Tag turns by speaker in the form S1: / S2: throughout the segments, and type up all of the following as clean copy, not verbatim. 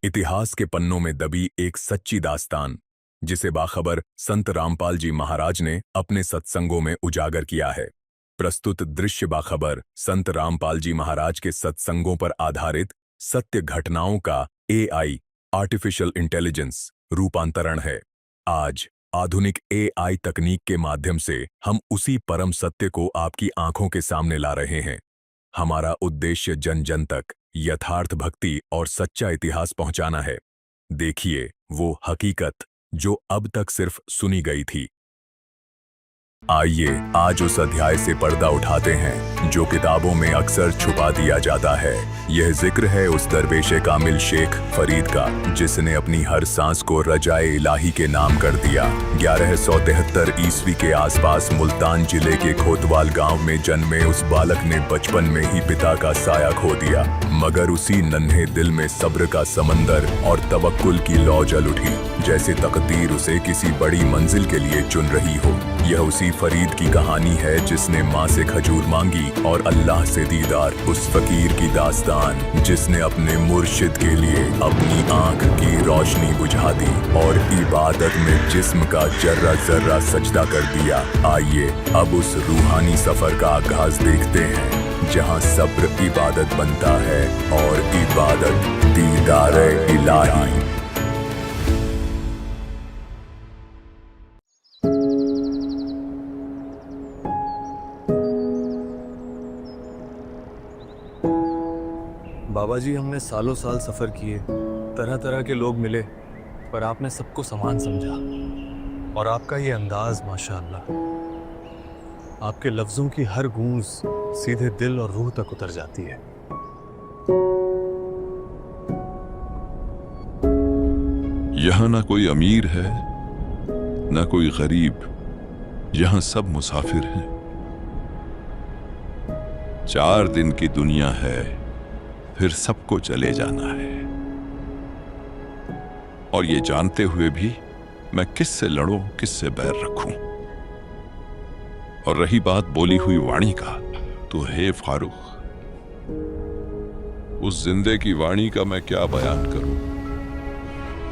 S1: इतिहास के पन्नों में दबी एक सच्ची दास्तान, जिसे बाखबर संत रामपाल जी महाराज ने अपने सत्संगों में उजागर किया है। प्रस्तुत दृश्य बाखबर संत रामपाल जी महाराज के सत्संगों पर आधारित सत्य घटनाओं का एआई आर्टिफिशियल इंटेलिजेंस रूपांतरण है। आज आधुनिक एआई तकनीक के माध्यम से हम उसी परम सत्य को आपकी आंखों के सामने ला रहे हैं। हमारा उद्देश्य जन जन तक यथार्थ भक्ति और सच्चा इतिहास पहुंचाना है। देखिए वो हकीकत जो अब तक सिर्फ सुनी गई थी। आइए आज उस अध्याय से पर्दा उठाते हैं जो किताबों में अक्सर छुपा दिया जाता है। यह जिक्र है उस दरवेश कामिल शेख फरीद का, जिसने अपनी हर सांस को रजाए इलाही के नाम कर दिया। 1173 ईस्वी के आसपास मुल्तान जिले के खोतवाल गांव में जन्मे उस बालक ने बचपन में ही पिता का साया खो दिया, मगर उसी नन्हे दिल में सब्र का समंदर और तवक्कुल की लौ जल उठी, जैसे तकदीर उसे किसी बड़ी मंजिल के लिए चुन रही हो। यह उसी फरीद की कहानी है जिसने माँ से खजूर मांगी और अल्लाह से दीदार। उस फकीर की दास्तान जिसने अपने मुर्शिद के लिए अपनी आंख की रोशनी बुझा दी और इबादत में जिस्म का जर्रा जर्रा सजदा कर दिया। आइए अब उस रूहानी सफर का आगाज देखते हैं, जहाँ सब्र इबादत बनता है और इबादत दीदार इलाही।
S2: बाबा जी, हमने सालों साल सफ़र किए, तरह तरह के लोग मिले, पर आपने सबको समान समझा। और आपका ये अंदाज माशाअल्लाह, आपके लफ्ज़ों की हर गूंज सीधे दिल और रूह तक उतर जाती है।
S3: यहाँ ना कोई अमीर है ना कोई गरीब, यहाँ सब मुसाफिर हैं। 4 दिन की दुनिया है, फिर सबको चले जाना है। और ये जानते हुए भी मैं किससे लड़ूं, किससे बैर रखूं। और रही बात बोली हुई वाणी का, तो हे फारूक, उस जिंदे की वाणी का मैं क्या बयान करूं।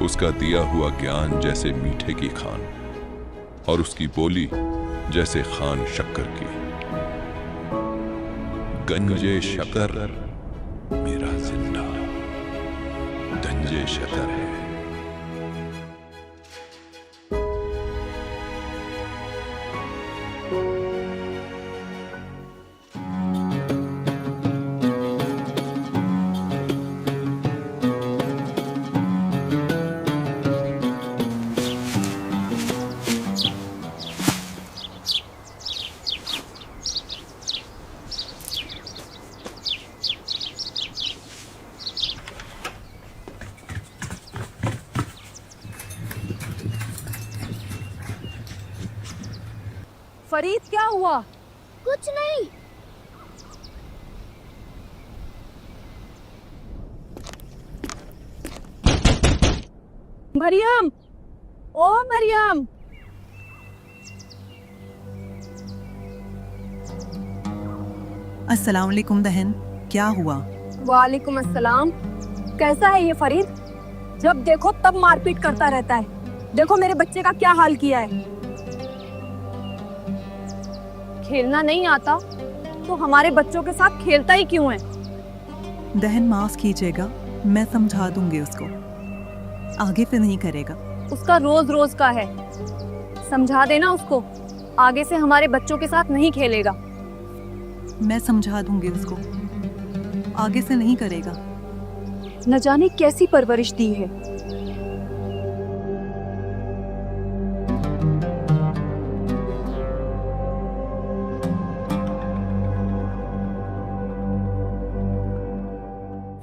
S3: उसका दिया हुआ ज्ञान जैसे मीठे की खान, और उसकी बोली जैसे खान शक्कर की। गंजे शक्कर मेरा जिंदा गंजे शक्कर है।
S4: फरीद, क्या हुआ?
S5: कुछ नहीं।
S4: मरियम, ओ मरियम।
S6: अस्सलाम वालेकुम बहन, क्या हुआ?
S4: वालेकुम अस्सलाम। कैसा है ये फरीद? जब देखो तब मारपीट करता रहता है। देखो मेरे बच्चे का क्या हाल किया है। खेलना नहीं आता तो हमारे बच्चों के साथ खेलता ही क्यों है?
S6: बहन माफ कीजिएगा, मैं समझा दूंगी उसको, आगे से नहीं करेगा।
S4: उसका रोज रोज का है, समझा देना उसको, आगे से हमारे बच्चों के साथ नहीं खेलेगा।
S6: मैं समझा दूंगी उसको, आगे से नहीं करेगा।
S4: न जाने कैसी परवरिश दी है।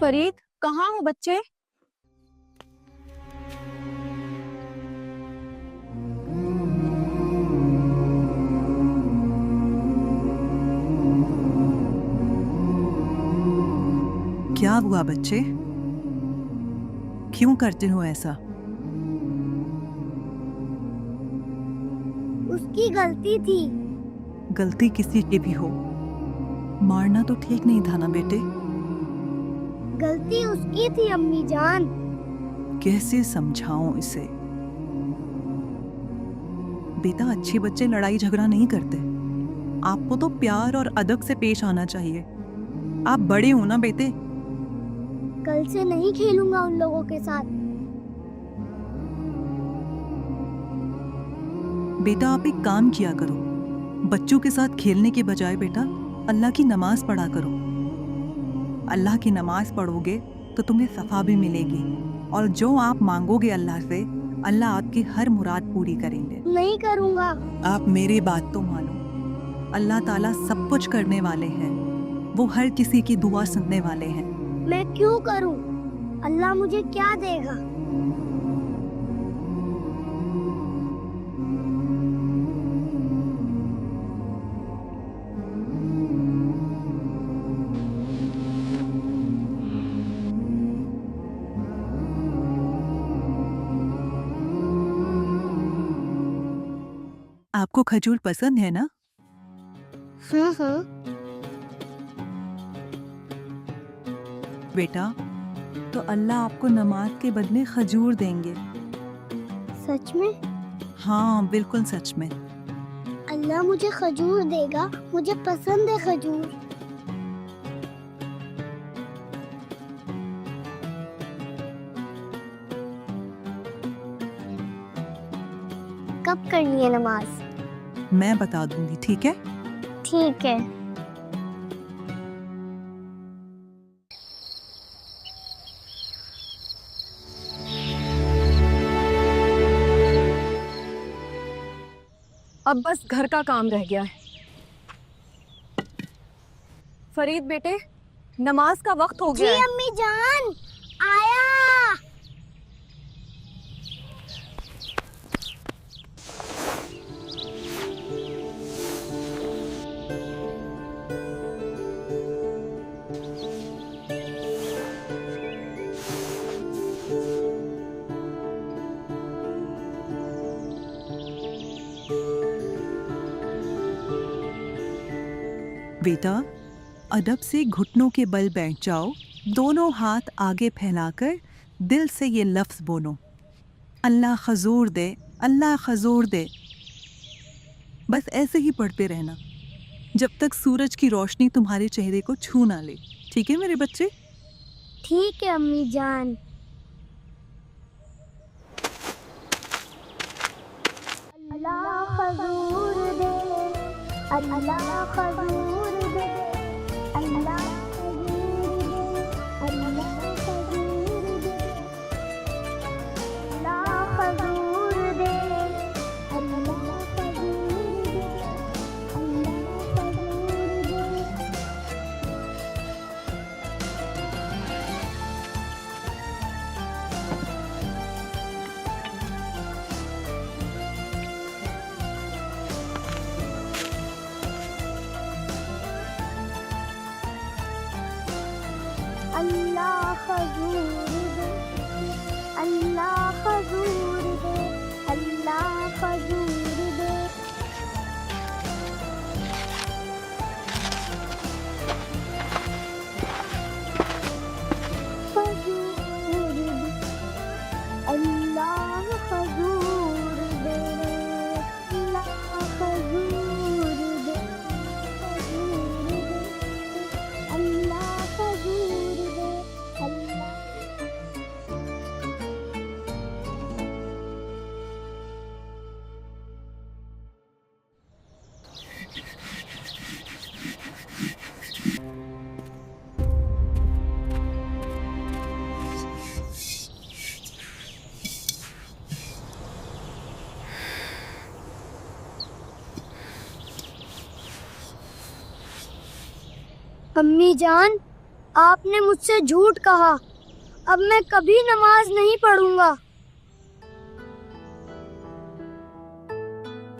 S4: फरीद, कहाँ हो बच्चे?
S6: क्या हुआ बच्चे? क्यों करते हो ऐसा?
S5: उसकी गलती थी।
S6: गलती किसी की भी हो, मारना तो ठीक नहीं था ना बेटे।
S5: गलती उसकी थी अम्मी जान।
S6: कैसे समझाऊं इसे? बेटा, अच्छे बच्चे लड़ाई झगड़ा नहीं करते। आपको तो प्यार और अदब से पेश आना चाहिए। आप बड़े हो ना बेटे।
S5: कल से नहीं खेलूंगा उन लोगों के साथ।
S6: बेटा, आप एक काम किया करो। बच्चों के साथ खेलने के बजाय बेटा अल्लाह की नमाज पढ़ा करो। अल्लाह की नमाज पढ़ोगे तो तुम्हें सफ़ा भी मिलेगी, और जो आप मांगोगे अल्लाह से, अल्लाह आपकी हर मुराद पूरी करेंगे।
S5: नहीं करूंगा।
S6: आप मेरी बात तो मानो। अल्लाह ताला सब कुछ करने वाले हैं। वो हर किसी की दुआ सुनने वाले हैं।
S5: मैं क्यों करूं? अल्लाह मुझे क्या देगा?
S6: आपको खजूर पसंद है ना?
S5: हाँ।
S6: बेटा, तो अल्लाह आपको नमाज के बदले खजूर देंगे।
S5: सच में?
S6: हाँ, बिल्कुल सच में।
S5: अल्लाह मुझे खजूर देगा। मुझे पसंद है खजूर। कब करनी है नमाज?
S6: मैं बता दूंगी, ठीक है?
S5: ठीक है।
S4: अब बस घर का काम रह गया है। फरीद बेटे, नमाज का वक्त हो
S5: जी
S4: गया है।
S5: अम्मी जान, आया।
S6: बेटा, अदब से घुटनों के बल बैठ जाओ। दोनों हाथ आगे फैलाकर दिल से ये लफ्ज़ बोलो, अल्लाह खजूर दे, अल्लाह खजूर दे। बस ऐसे ही पढ़ते रहना जब तक सूरज की रोशनी तुम्हारे चेहरे को छू ना ले। ठीक है मेरे बच्चे?
S5: ठीक है अम्मी जान। अल्लाह खजूर दे, अल्लाह खजूर दे, अल्लाह खजूर दे, अल्लाह खजूर दे, अल्लाह खजूर दे, अल्लाह खजूर दे, अल्लाह खजूर दे। अल्लाह खजूर दे, अल्लाह खजूर दे, अल्लाह खजूर दे। खजूर दे, अल्लाह खजूर दे, अल्लाह खजूर दे, खजूर दे, अल्लाह खजूर दे, अल्लाह। अम्मी जान, आपने मुझसे झूठ कहा। अब मैं कभी नमाज नहीं पढ़ूंगा।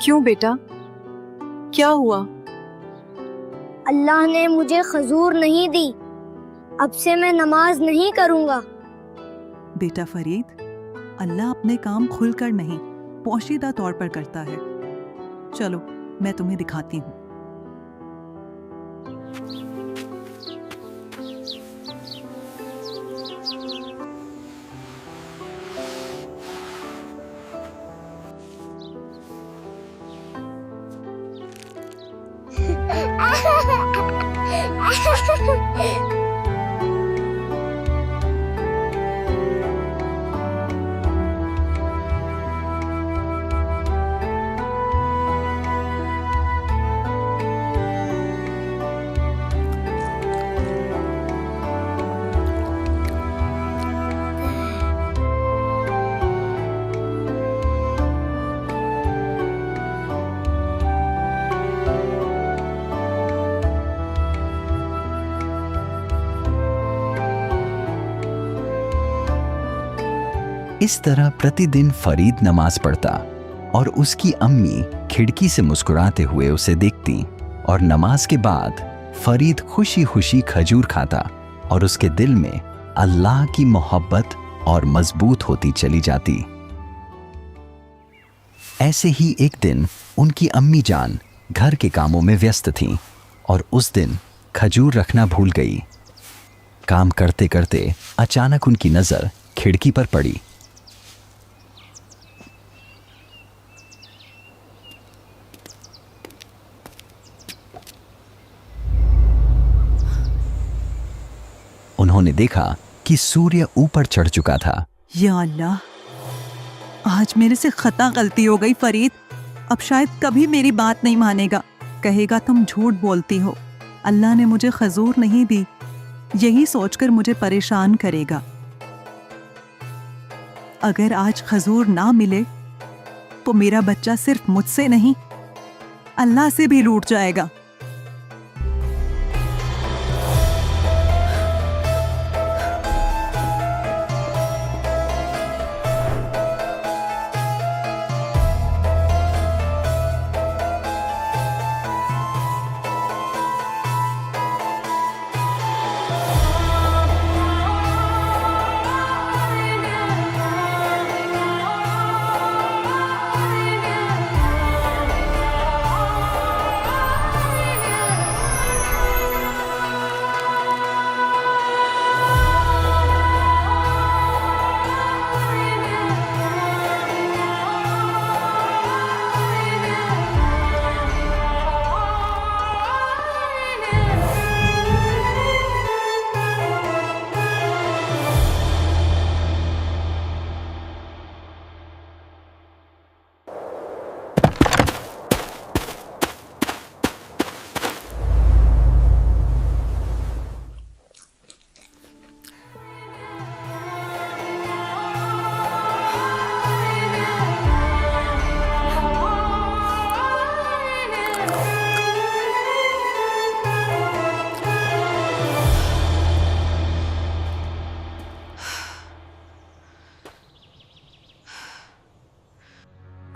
S4: क्यों बेटा, क्या हुआ?
S5: अल्लाह ने मुझे खजूर नहीं दी। अब से मैं नमाज नहीं करूंगा।
S6: बेटा फरीद, अल्लाह अपने काम खुलकर नहीं, पोशीदा तौर पर करता है। चलो, मैं तुम्हें दिखाती हूँ।
S7: इस तरह प्रतिदिन फरीद नमाज पढ़ता और उसकी अम्मी खिड़की से मुस्कुराते हुए उसे देखती और नमाज के बाद फरीद खुशी खुशी खजूर खाता और उसके दिल में अल्लाह की मोहब्बत और मजबूत होती चली जाती। ऐसे ही एक दिन उनकी अम्मी जान घर के कामों में व्यस्त थीं और उस दिन खजूर रखना भूल गई। काम करते करते अचानक उनकी नज़र खिड़की पर पड़ी। उन्होंने देखा कि सूर्य ऊपर चढ़ चुका था।
S6: या अल्लाह, आज मेरे से खता गलती हो गई फरीद। अब शायद कभी मेरी बात नहीं मानेगा, कहेगा तुम झूठ बोलती हो, अल्लाह ने मुझे खजूर नहीं दी, यही सोचकर मुझे परेशान करेगा। अगर आज खजूर ना मिले तो मेरा बच्चा सिर्फ मुझसे नहीं अल्लाह से भी रूठ जाएगा।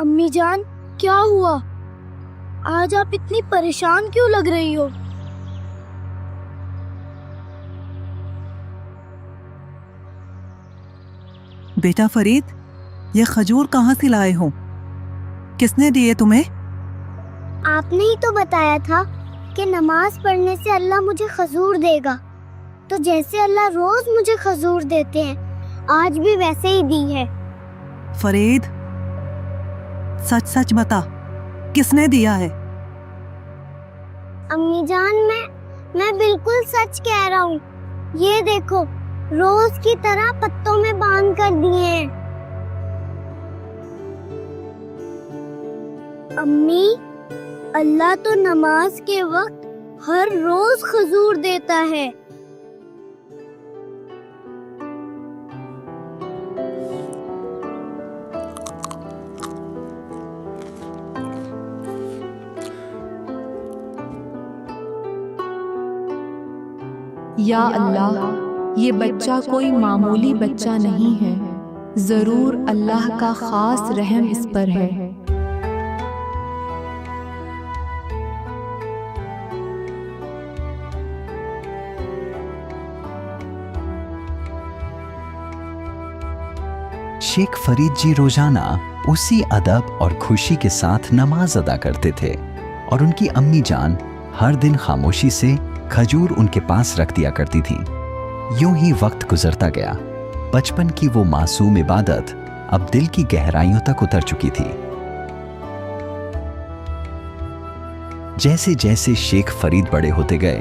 S5: अम्मी जान, क्या हुआ? आज आप इतनी परेशान क्यों लग रही हो?
S6: बेटा फरीद, ये खजूर कहाँ से लाए हो? किसने दिए तुम्हें?
S5: आपने ही तो बताया था कि नमाज पढ़ने से अल्लाह मुझे खजूर देगा, तो जैसे अल्लाह रोज मुझे खजूर देते हैं, आज भी वैसे ही दी है।
S6: फरीद, सच सच बता, किसने दिया है?
S5: अम्मी जान, मैं बिल्कुल सच कह रहा हूँ। ये देखो, रोज की तरह पत्तों में बांध कर दिए हैं। अम्मी, अल्लाह तो नमाज के वक्त हर रोज खजूर देता है।
S8: या अल्लाह, ये बच्चा कोई मामूली बच्चा नहीं है, जरूर अल्लाह का खास रहम इस पर है।
S7: शेख फरीद जी रोजाना उसी अदब और खुशी के साथ नमाज अदा करते थे और उनकी अम्मी जान हर दिन खामोशी से खजूर उनके पास रख दिया करती थी। यूं ही वक्त गुजरता गया। बचपन की वो मासूम इबादत अब दिल की गहराइयों तक उतर चुकी थी। जैसे जैसे शेख फरीद बड़े होते गए,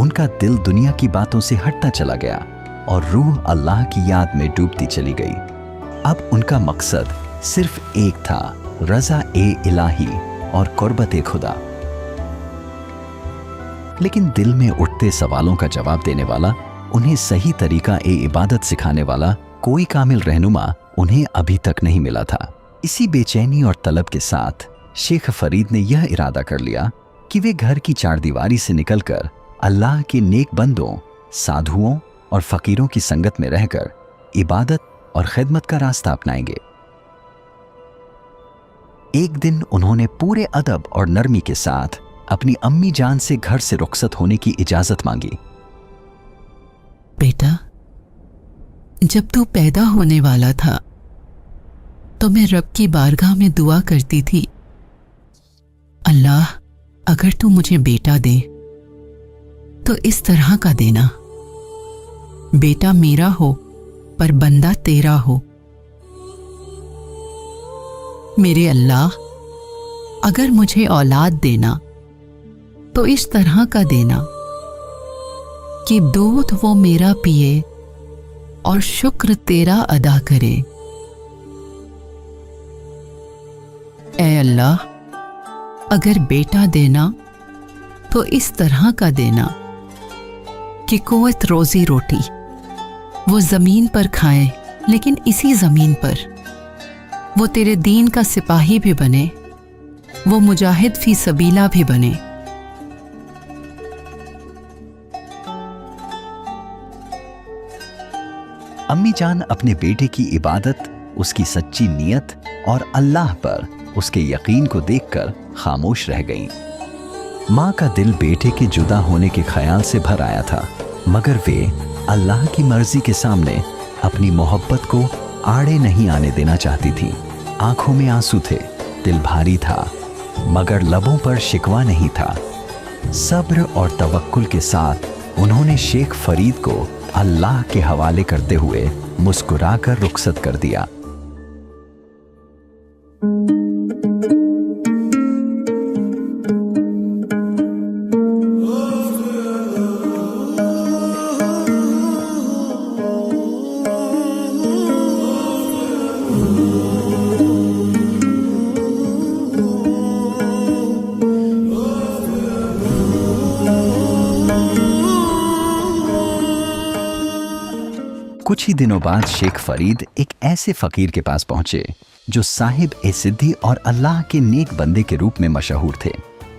S7: उनका दिल दुनिया की बातों से हटता चला गया और रूह अल्लाह की याद में डूबती चली गई। अब उनका मकसद सिर्फ एक था, रज़ा ए इलाही और कुर्बत ए खुदा। लेकिन दिल में उठते सवालों का जवाब देने वाला, उन्हें सही तरीका ए इबादत सिखाने वाला कोई कामिल रहनुमा उन्हें अभी तक नहीं मिला था। इसी बेचैनी और तलब के साथ शेख फरीद ने यह इरादा कर लिया कि वे घर की चारदीवारी से निकलकर अल्लाह के नेक बंदों, साधुओं और फकीरों की संगत में रहकर इबादत और खिदमत का रास्ता अपनाएंगे। एक दिन उन्होंने पूरे अदब और नरमी के साथ अपनी अम्मी जान से घर से रुखसत होने की इजाजत मांगी।
S9: बेटा, जब तू पैदा होने वाला था तो मैं रब की बारगाह में दुआ करती थी, अल्लाह अगर तू मुझे बेटा दे तो इस तरह का देना, बेटा मेरा हो पर बंदा तेरा हो। मेरे अल्लाह अगर मुझे औलाद देना तो इस तरह का देना कि दूध वो मेरा पिए और शुक्र तेरा अदा करे। ऐ अल्लाह अगर बेटा देना तो इस तरह का देना कि कुव्वत रोजी रोटी वो जमीन पर खाए, लेकिन इसी जमीन पर वो तेरे दीन का सिपाही भी बने, वो मुजाहिद फी सबीला भी बने।
S7: अम्मी जान अपने बेटे की इबादत, उसकी सच्ची नीयत और अल्लाह पर उसके यकीन को देखकर खामोश रह गईं। माँ का दिल बेटे के जुदा होने के ख्याल से भर आया था, मगर वे अल्लाह की मर्जी के सामने अपनी मोहब्बत को आड़े नहीं आने देना चाहती थी। आंखों में आंसू थे, दिल भारी था, मगर लबों पर शिकवा नहीं था। सब्र और तवक्कुल के साथ उन्होंने शेख फरीद को अल्लाह के हवाले करते हुए मुस्कुराकर रुखसत कर दिया। कुछ ही दिनों बाद शेख फरीद एक ऐसे फकीर के पास पहुंचे जो साहिब ए सिद्दी और अल्लाह के नेक बंदे के रूप में मशहूर थे।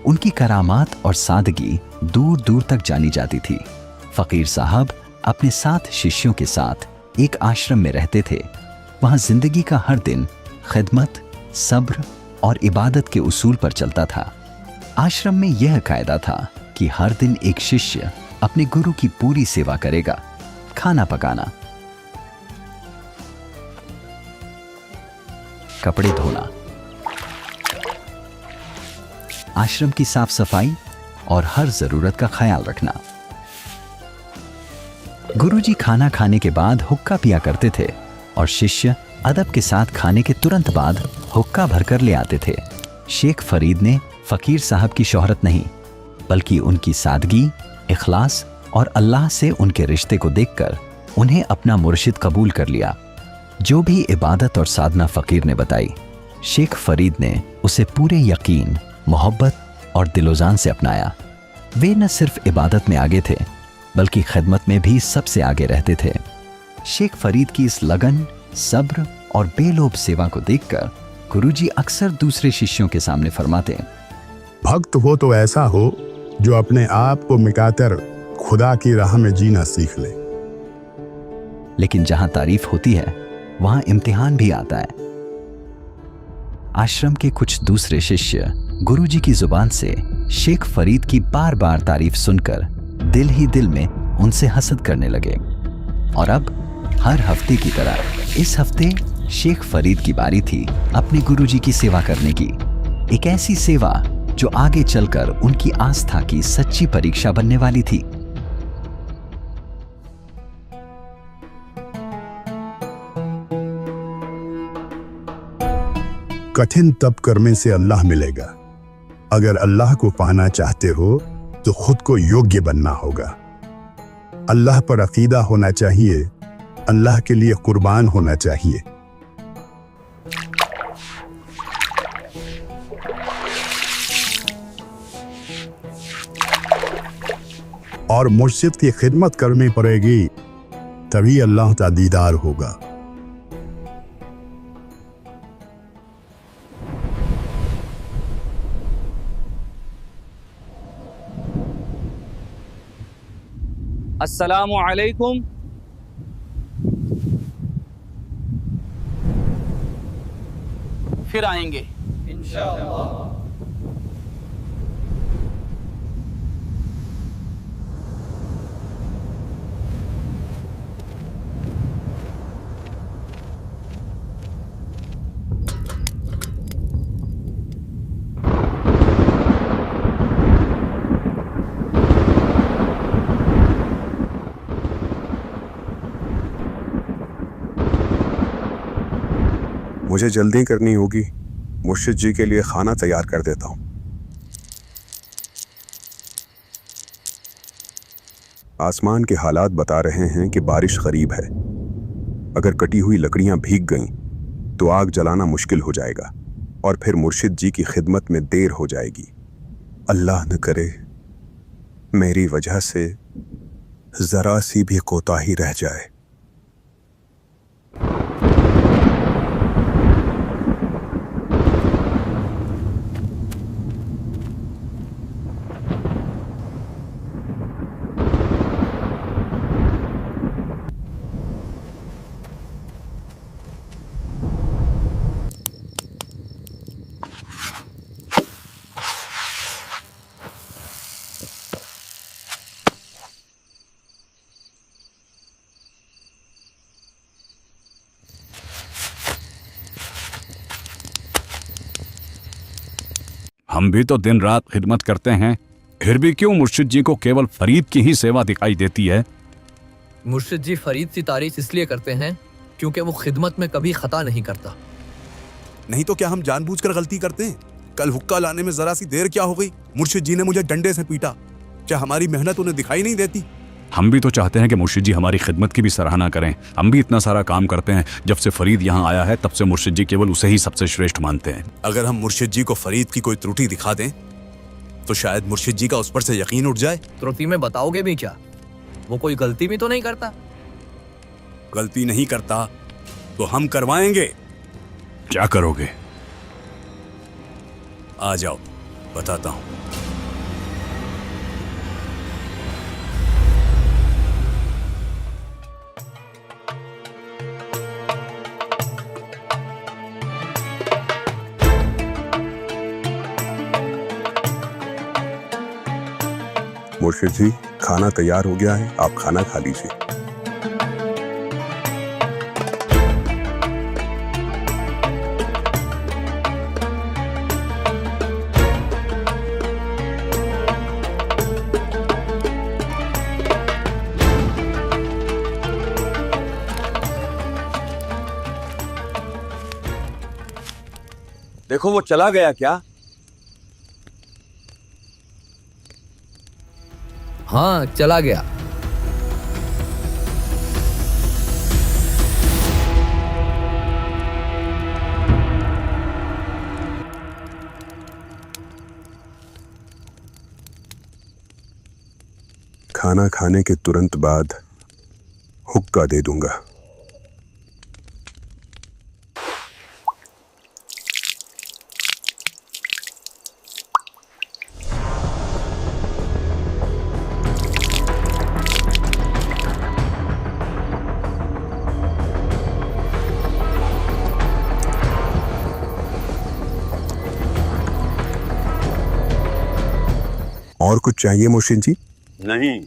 S7: उनकी करामात और सादगी दूर दूर तक जानी जाती थी। फकीर साहब अपने 7 शिष्यों के साथ एक आश्रम में रहते थे। वहां जिंदगी का हर दिन खिदमत, सब्र और इबादत के उसूल पर चलता था। आश्रम में यह कायदा था कि हर दिन एक शिष्य अपने गुरु की पूरी सेवा करेगा। खाना पकाना, कपड़े धोना, आश्रम की साफ सफाई और हर जरूरत का ख्याल रखना। गुरुजी खाना खाने के बाद हुक्का पिया करते थे और शिष्य अदब के साथ खाने के तुरंत बाद हुक्का भरकर ले आते थे। शेख फरीद ने फकीर साहब की शोहरत नहीं, बल्कि उनकी सादगी, इखलास और अल्लाह से उनके रिश्ते को देखकर उन्हें अपना मुर्शिद कबूल कर लिया। जो भी इबादत और साधना फकीर ने बताई, शेख फरीद ने उसे पूरे यकीन, मोहब्बत और दिलोजान से अपनाया। वे न सिर्फ इबादत में आगे थे, बल्कि खिदमत में भी सबसे आगे रहते थे। शेख फरीद की इस लगन, सब्र और बेलोब सेवा को देखकर गुरुजी अक्सर दूसरे शिष्यों के सामने फरमाते,
S10: भक्त हो तो ऐसा हो जो अपने आप को मिटाकर खुदा की राह में जीना सीख ले।
S7: लेकिन जहां तारीफ होती है वहां इम्तिहान भी आता है। आश्रम के कुछ दूसरे शिष्य गुरुजी की जुबान से शेख फरीद की बार बार तारीफ सुनकर दिल ही दिल में उनसे हसद करने लगे। और अब हर हफ्ते की तरह इस हफ्ते शेख फरीद की बारी थी अपने गुरुजी की सेवा करने की। एक ऐसी सेवा जो आगे चलकर उनकी आस्था की सच्ची परीक्षा बनने वाली थी।
S10: कठिन तप करने से अल्लाह मिलेगा। अगर अल्लाह को पाना चाहते हो तो खुद को योग्य बनना होगा। अल्लाह पर अकीदा होना चाहिए, अल्लाह के लिए कुर्बान होना चाहिए। और मुर्शिद की खिदमत करनी पड़ेगी, तभी अल्लाह का दीदार होगा।
S11: अस्सलामु अलैकुम। फिर आएंगे इंशाअल्लाह।
S1: मुझे जल्दी करनी होगी, मुर्शिद जी के लिए खाना तैयार कर देता हूँ। आसमान के हालात बता रहे हैं कि बारिश करीब है। अगर कटी हुई लकड़ियां भीग गईं तो आग जलाना मुश्किल हो जाएगा और फिर मुर्शिद जी की खिदमत में देर हो जाएगी। अल्लाह न करे मेरी वजह से जरा सी भी कोताही रह जाए।
S12: हम भी तो दिन रात खिदमत करते हैं, फिर भी क्यों मुर्शिद जी को केवल फरीद की ही सेवा दिखाई देती है?
S11: मुर्शिद जी फरीद की तारीफ इसलिए करते हैं क्योंकि वो खिदमत में कभी खता नहीं करता।
S13: नहीं तो क्या हम जानबूझकर गलती करते हैं? कल हुक्का लाने में जरा सी देर क्या हो गई, मुर्शिद जी ने मुझे डंडे से पीटा। क्या हमारी मेहनत उन्हें दिखाई नहीं देती?
S12: हम भी तो चाहते हैं कि मुर्शिद जी हमारी खिदमत की भी सराहना करें। हम भी इतना सारा काम करते हैं, जब से फरीद यहाँ आया है तब से मुर्शिद जी केवल उसे ही सबसे श्रेष्ठ मानते हैं।
S13: अगर हम मुर्शिद जी को फरीद की कोई त्रुटि दिखा दें तो शायद मुर्शिद जी का उस पर से यकीन उठ जाए।
S11: त्रुटि में बताओगे भी क्या? वो कोई गलती भी तो नहीं करता।
S13: गलती नहीं करता तो हम करवाएंगे।
S12: क्या करोगे?
S13: आ जाओ बताता हूँ।
S1: मुर्शिद जी, खाना तैयार हो गया है, आप खाना खा लीजिए।
S14: देखो वो चला गया क्या?
S11: हाँ चला गया।
S1: खाना खाने के तुरंत बाद हुक्का दे दूंगा। और कुछ चाहिए मुर्शिद जी?
S14: नहीं।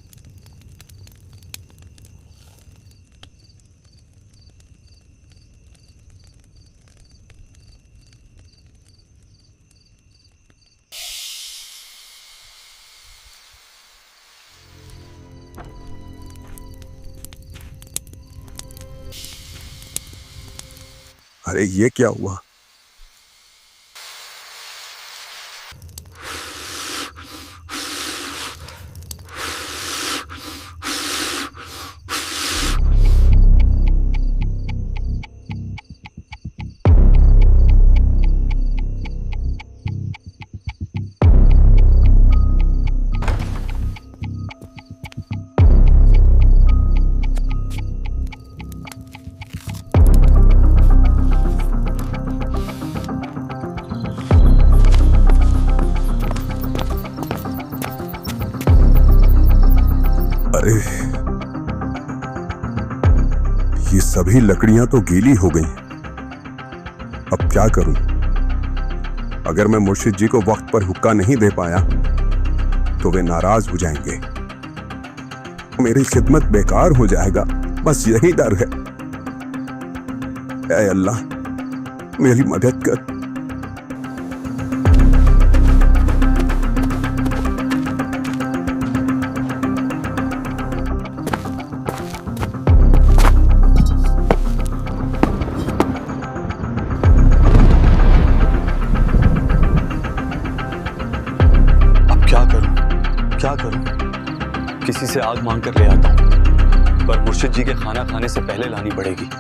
S1: अरे ये क्या हुआ?
S10: ये सभी लकड़ियां तो गीली हो गई। अब क्या करूं? अगर मैं मुर्शिद जी को वक्त पर हुक्का नहीं दे पाया तो वे नाराज हो जाएंगे, मेरी खिदमत बेकार हो जाएगा। बस यही डर है। ऐ अल्लाह, मेरी मदद कर।
S2: क्या करूं? किसी से आग मांग कर ले आता हूं, पर मुर्शिद जी के खाना खाने से पहले लानी पड़ेगी।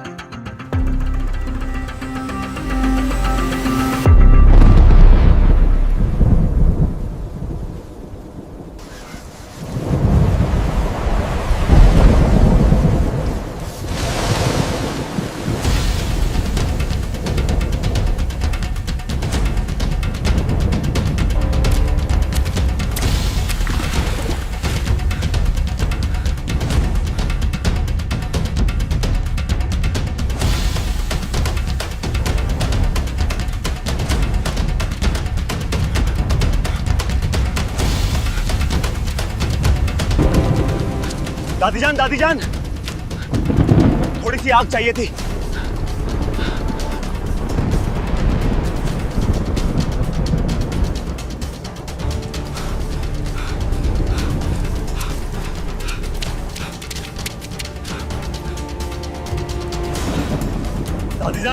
S2: दादी जान, थोड़ी सी आग चाहिए थी।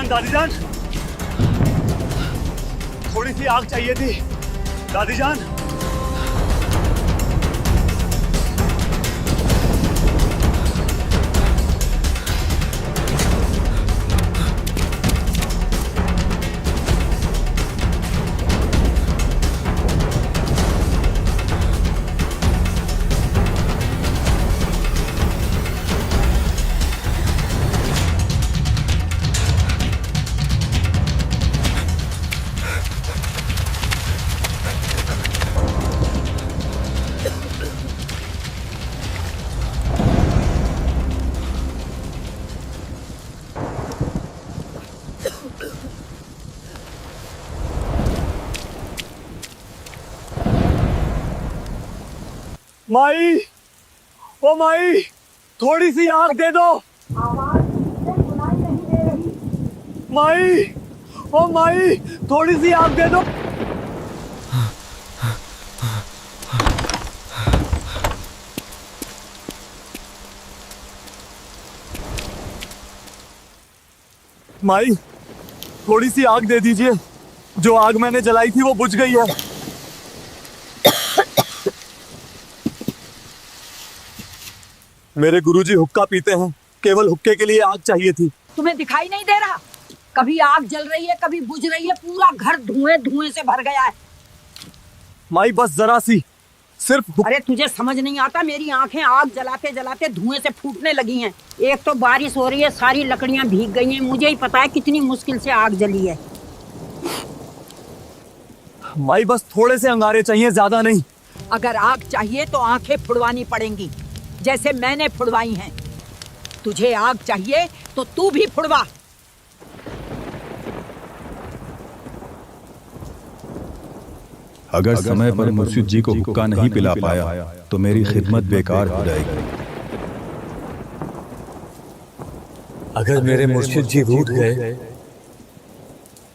S2: दादी जान, थोड़ी सी आग चाहिए थी। दादी जान, माई, ओ माई, थोड़ी सी आग दे दो। माई, ओ माई, थोड़ी सी आग दे दो। माई, थोड़ी सी आग दे दीजिए। जो आग मैंने जलाई थी वो बुझ गई है। मेरे गुरुजी हुक्का पीते हैं, केवल हुक्के के लिए आग चाहिए थी।
S4: तुम्हें दिखाई नहीं दे रहा? कभी आग जल रही है, कभी बुझ रही है, पूरा घर धुएं से भर गया है।
S2: माई बस जरा सी, सिर्फ
S4: अरे तुझे समझ नहीं आता? मेरी आंखें आग जलाते जलाते धुएं से फूटने लगी हैं। एक तो बारिश हो रही है, सारी लकड़ियां भीग गई हैं। मुझे ही पता है कितनी मुश्किल से आग जली है।
S2: माई बस थोड़े से अंगारे चाहिए, ज्यादा नहीं।
S4: अगर आग चाहिए तो आंखें फुड़वानी पड़ेंगी, जैसे मैंने फुड़वाई हैं। तुझे आग चाहिए तो तू भी फुड़वा।
S14: अगर समय पर मुर्शिद जी को हुक्का नहीं पिला पाया तो मेरी खिदमत बेकार हो जाएगी।
S2: अगर मेरे मुर्शिद जी रूठ गए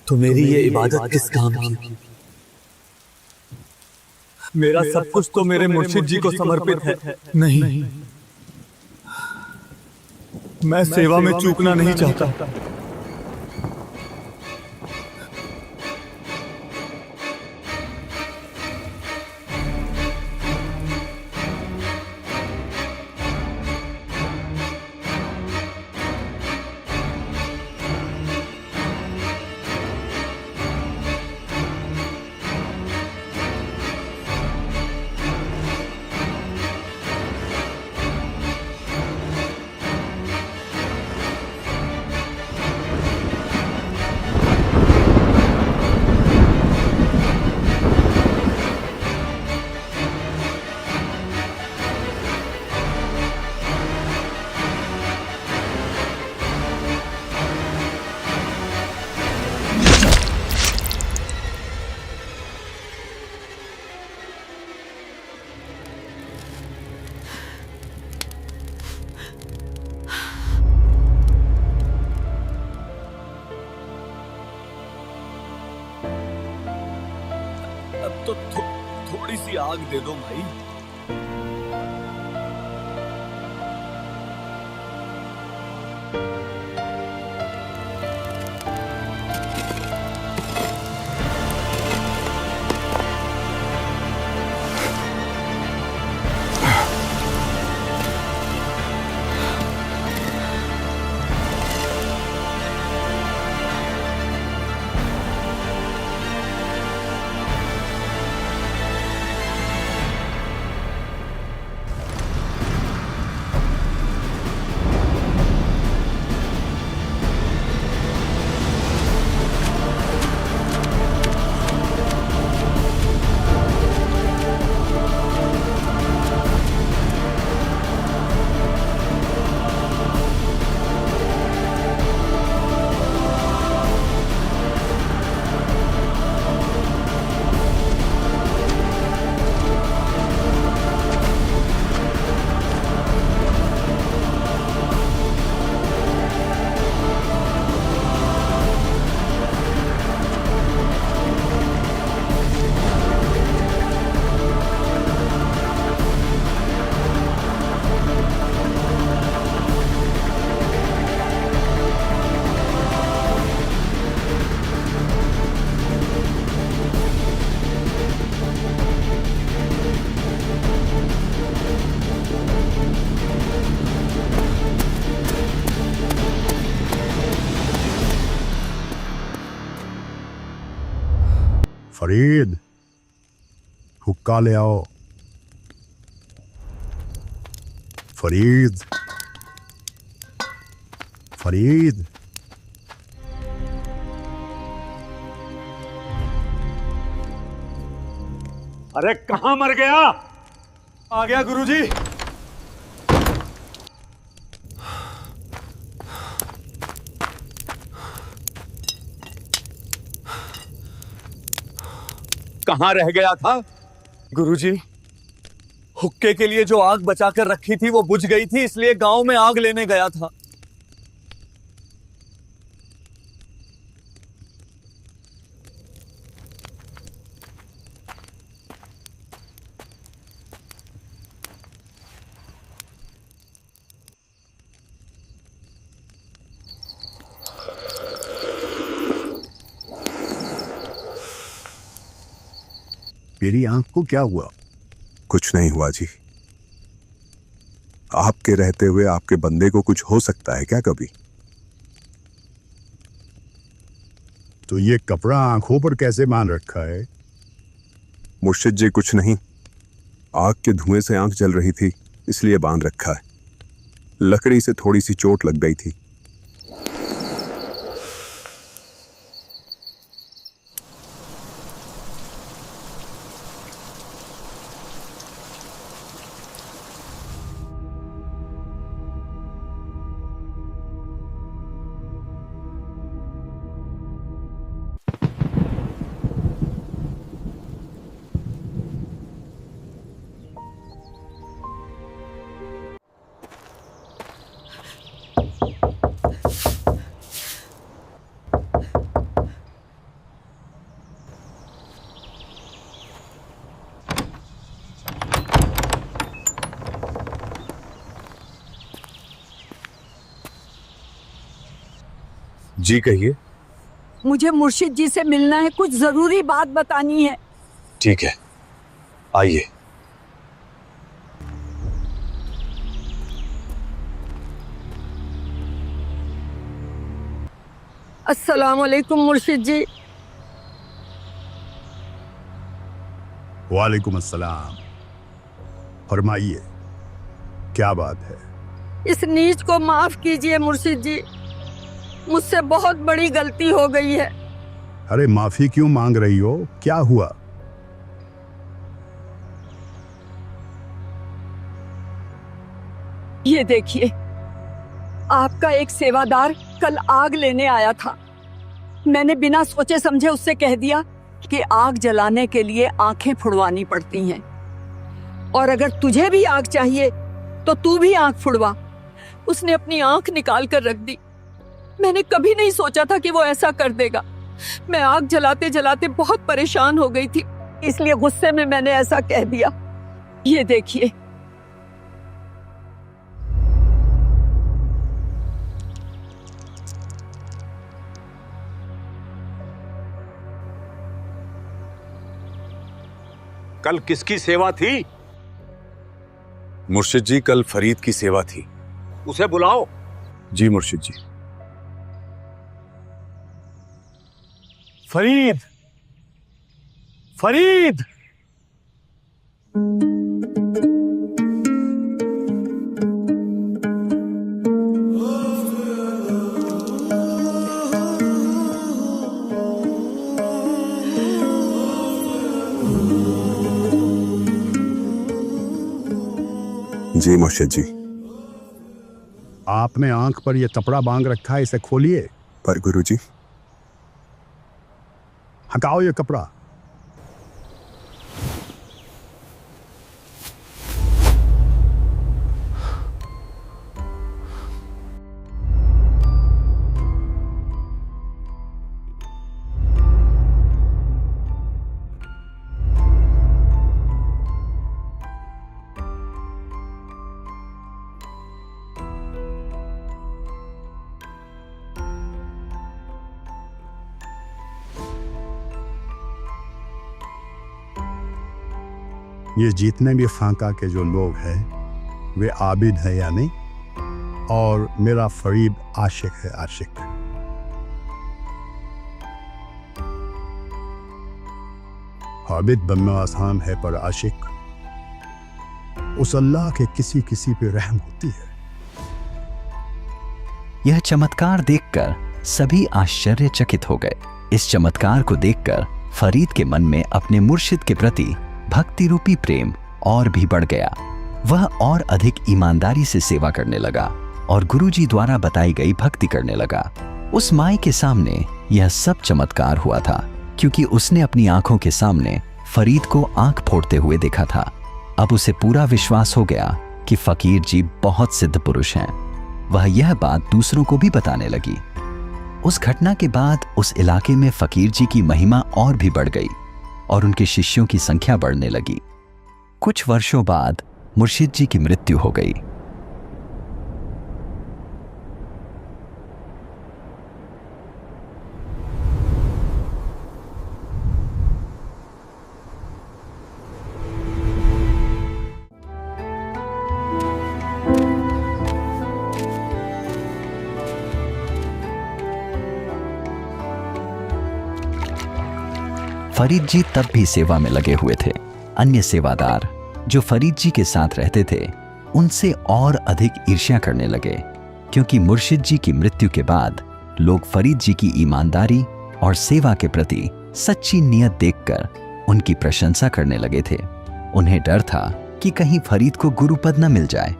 S2: तो मेरी ये इबादत किस काम की? मेरा सब कुछ तो मेरे मुर्शिद जी को समर्पित है। नहीं, मैं सेवा में चूकना नहीं चाहता। तो थोड़ी सी आग दे दो भाई।
S10: फरीद, हुक्का ले आओ। फरीद, फरीद।
S2: अरे कहां मर गया? आ गया गुरुजी। कहां रह गया था? गुरुजी, हुक्के के लिए जो आग बचा कर रखी थी वो बुझ गई थी, इसलिए गांव में आग लेने गया था।
S10: मेरी आंख को क्या हुआ? कुछ नहीं हुआ जी। आपके रहते हुए आपके बंदे को कुछ हो सकता है क्या कभी? तो ये कपड़ा आंखों पर कैसे बांध रखा है? मुर्शिद जी कुछ नहीं, आग के धुएं से आंख जल रही थी इसलिए बांध रखा है। लकड़ी से थोड़ी सी चोट लग गई थी। जी कहिए।
S4: मुझे मुर्शिद जी से मिलना है, कुछ जरूरी बात बतानी है।
S2: ठीक है, आइए।
S4: अस्सलाम वालेकुम मुर्शिद जी।
S10: वालेकुम अस्सलाम। फरमाइए, क्या बात है?
S4: इस नीच को माफ कीजिए मुर्शिद जी, मुझसे बहुत बड़ी गलती हो गई है।
S10: अरे माफी क्यों मांग रही हो? क्या हुआ?
S4: ये देखिए, आपका एक सेवादार कल आग लेने आया था। मैंने बिना सोचे समझे उससे कह दिया कि आग जलाने के लिए आंखें फुड़वानी पड़ती हैं, और अगर तुझे भी आग चाहिए तो तू भी आंख फुड़वा। उसने अपनी आंख निकाल कर रख दी। मैंने कभी नहीं सोचा था कि वो ऐसा कर देगा। मैं आग जलाते जलाते बहुत परेशान हो गई थी। इसलिए गुस्से में मैंने ऐसा कह दिया। ये देखिए।
S2: कल किसकी सेवा थी? मुर्शिद जी, कल फरीद की सेवा थी। उसे बुलाओ।
S10: जी मुर्शिद जी।
S2: फरीद, फरीद।
S10: जी मुर्शिद जी।
S14: आपने आंख पर यह कपड़ा बांध रखा है, इसे खोलिए।
S10: पर गुरुजी।
S14: हटाओ ये कपड़ा। ये जितने भी फांका के जो लोग हैं वे आबिद है या नहीं, और मेरा फरीद आशिक है, आशिक। आबिद बनना आसान है, पर आशिक उस अल्लाह के किसी किसी पे रहम होती है।
S7: यह चमत्कार देखकर सभी आश्चर्यचकित हो गए। इस चमत्कार को देखकर फरीद के मन में अपने मुर्शिद के प्रति भक्ति रूपी प्रेम और भी बढ़ गया। वह और अधिक ईमानदारी से सेवा करने लगा और गुरुजी द्वारा बताई गई भक्ति करने लगा। उस माई के सामने यह सब चमत्कार हुआ था क्योंकि उसने अपनी आंखों के सामने फरीद को आंख फोड़ते हुए देखा था। अब उसे पूरा विश्वास हो गया कि फकीर जी बहुत सिद्ध पुरुष हैं। वह यह बात दूसरों को भी बताने लगी। उस घटना के बाद उस इलाके में फकीर जी की महिमा और भी बढ़ गई और उनके शिष्यों की संख्या बढ़ने लगी। कुछ वर्षों बाद मुर्शिद जी की मृत्यु हो गई। फरीद जी तब भी सेवा में लगे हुए थे। अन्य सेवादार जो फरीद जी के साथ रहते थे उनसे और अधिक ईर्ष्या करने लगे क्योंकि मुर्शिद जी की मृत्यु के बाद लोग फरीद जी की ईमानदारी और सेवा के प्रति सच्ची नियत देखकर उनकी प्रशंसा करने लगे थे। उन्हें डर था कि कहीं फरीद को गुरुपद न मिल जाए।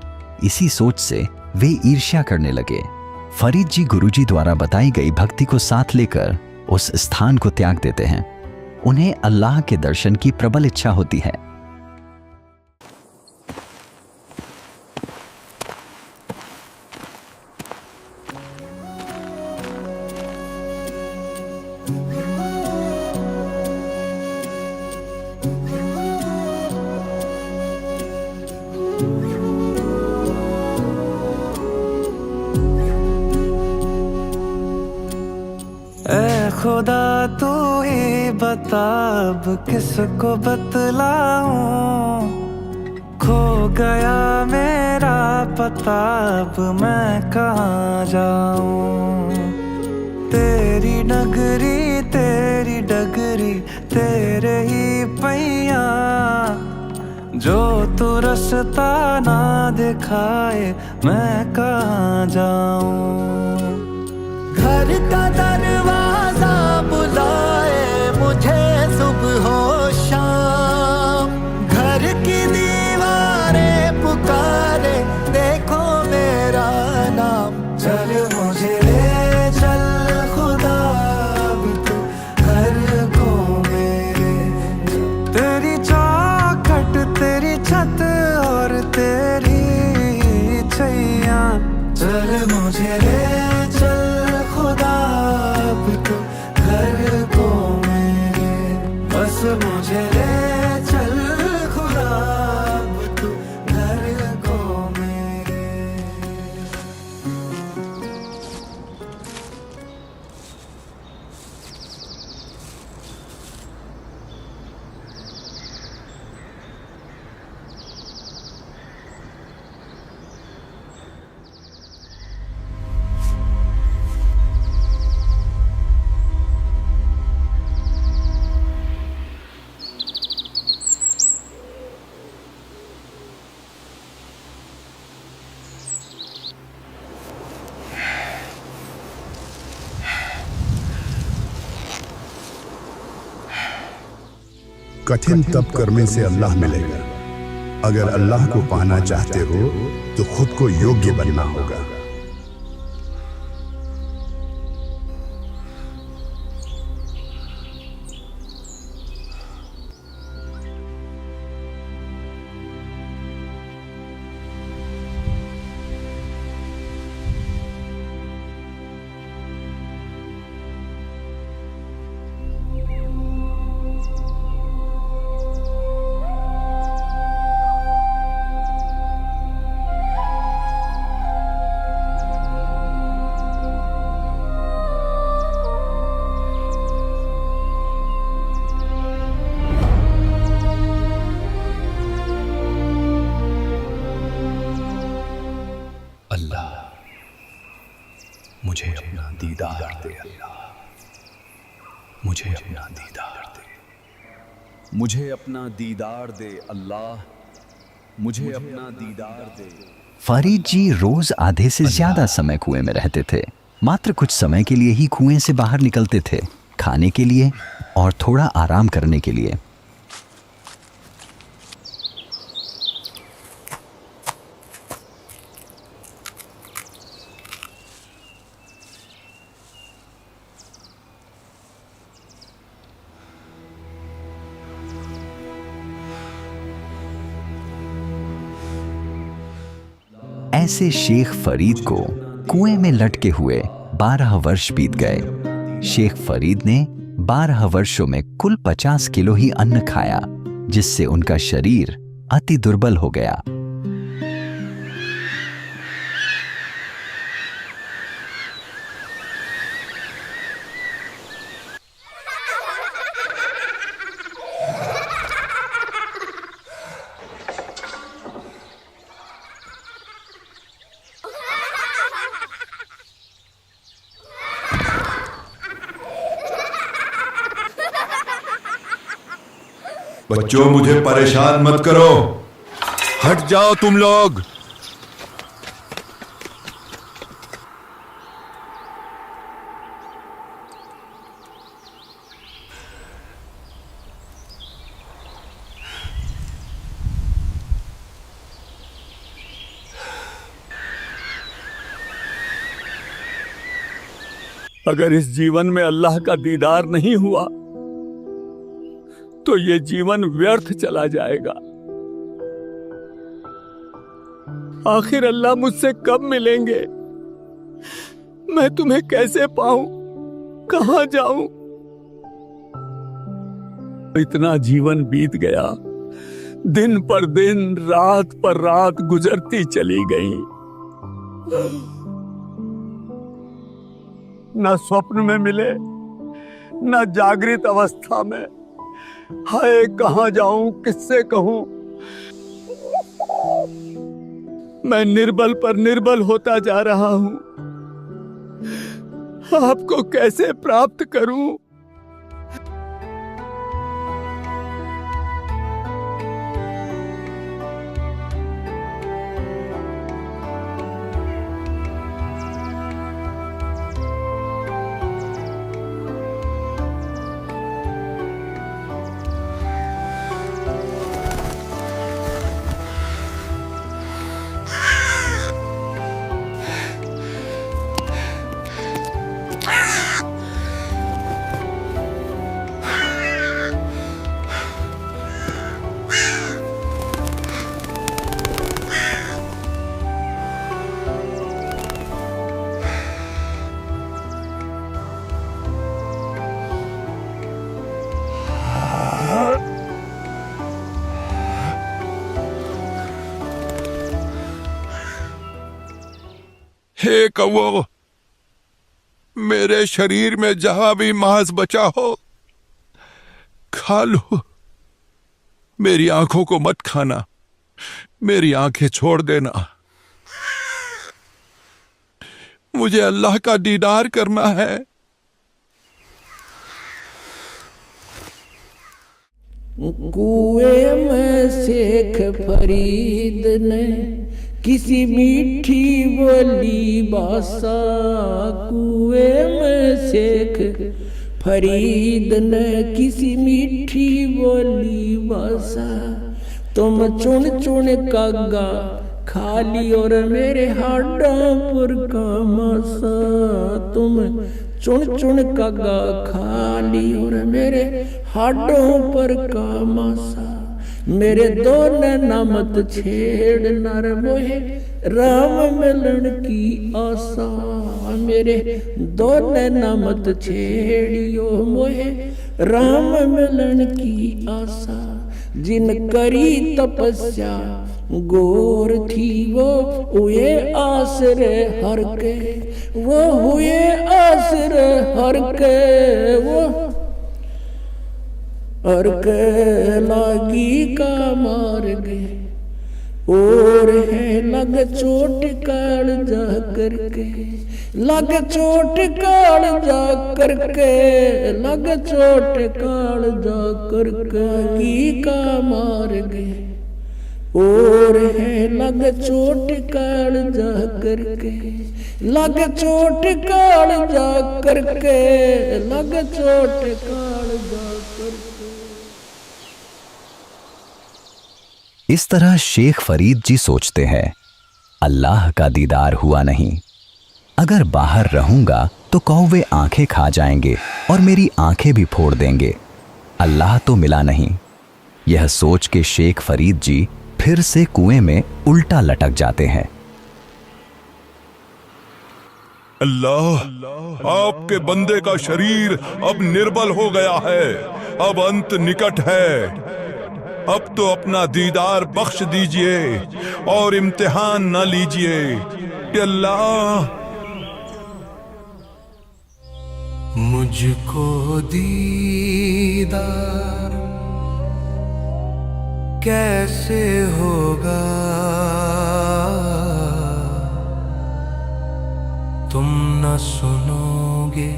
S7: इसी सोच से वे ईर्ष्या करने लगे। फरीद जी गुरुजी द्वारा बताई गई भक्ति को साथ लेकर उस स्थान को त्याग देते हैं। उन्हें अल्लाह के दर्शन की प्रबल इच्छा होती है।
S15: खुदा तू ही बता अब किसको बतलाऊं, खो गया मेरा पता अब मैं कहाँ जाऊं। तेरी नगरी तेरी डगरी तेरे ही पैया, जो तू रास्ता ना दिखाए मैं कहाँ जाऊं। घर का दरवाजा बुलाए मुझे सुबह हो शाम, घर की दीवारें पुकारे देखो मेरा नाम। चल मुझे ले चल खुदा अब तू घर को मेरे, तेरी चौखट तेरी छत और तेरी छैया। चल मुझे ले चल खुदा अब तू घर को मेरे, बस मुझे ले चल खुदा अब तू घर को मेरे।
S14: कठिन तप करने से अल्लाह मिलेगा। अगर अल्लाह को पाना चाहते हो तो खुद को योग्य बनना होगा।
S12: मुझे अपना दीदार दे अल्लाह, मुझे अपना दीदार दे, मुझे अपना दीदार दे अल्लाह, मुझे अपना दीदार दे।
S7: फरीद जी रोज आधे से ज्यादा समय कुएं में रहते थे। मात्र कुछ समय के लिए ही कुएं से बाहर निकलते थे, खाने के लिए और थोड़ा आराम करने के लिए। ऐसे शेख फरीद को कुएं में लटके हुए 12 वर्ष बीत गए। शेख फरीद ने 12 वर्षों में कुल 50 किलो ही अन्न खाया, जिससे उनका शरीर अति दुर्बल हो गया।
S3: बच्चों मुझे परेशान मत करो, हट जाओ तुम लोग।
S2: अगर इस जीवन में अल्लाह का दीदार नहीं हुआ तो ये जीवन व्यर्थ चला जाएगा। आखिर अल्लाह मुझसे कब मिलेंगे? मैं तुम्हें कैसे पाऊं? कहां जाऊं? इतना जीवन बीत गया, दिन पर दिन, रात पर रात गुजरती चली गई। न स्वप्न में मिले, न जागृत अवस्था में। हाय, कहां जाऊं, किससे कहूं? मैं निर्बल पर निर्बल होता जा रहा हूं। आपको कैसे प्राप्त करूं?
S3: हे कौवो, मेरे शरीर में जहां भी मांस बचा हो खा लो। मेरी आंखों को मत खाना, मेरी आंखें छोड़ देना। मुझे अल्लाह का दीदार करना है।
S15: कुएं में शेख फरीद ने किसी मीठी बोली बासा। कुएं में शेख फरीद ने किसी मीठी बोली बासा। तुम चुन चुन कागा खाली और मेरे हाडों पर का मासा। तुम चुन चुन कागा खाली और मेरे हाडों पर का मासा। मेरे दो नैना मत छेड़ नर मोहे राम मिलन की आशा। मेरे दो नैना मत छेड़ियो मोहे राम मिलन की आशा। जिन करी तपस्या गोर थी वो हुए आसरे हर के। वो हुए आसरे हर के। वो हर के लागी का मार गए और है लग चोट काल जा करके। लग चोट काल जा करके। लग चोट काल जा करके की का मार गए और है लग चोट काल जा करके। लग चोट काल जा करके। लग चोट काल जा करके।
S7: इस तरह शेख फरीद जी सोचते हैं, अल्लाह का दीदार हुआ नहीं। अगर बाहर रहूंगा तो कौवे आंखें खा जाएंगे और मेरी आंखें भी फोड़ देंगे। अल्लाह तो मिला नहीं। यह सोच के शेख फरीद जी फिर से कुएं में उल्टा लटक जाते हैं।
S3: अल्लाह, आपके बंदे का शरीर अब निर्बल हो गया है। अब अंत निकट है। अब तो अपना दीदार बख्श दीजिए और इम्तिहान न लीजिए। अल्लाह,
S15: मुझको दीदार कैसे होगा, तुम न सुनोगे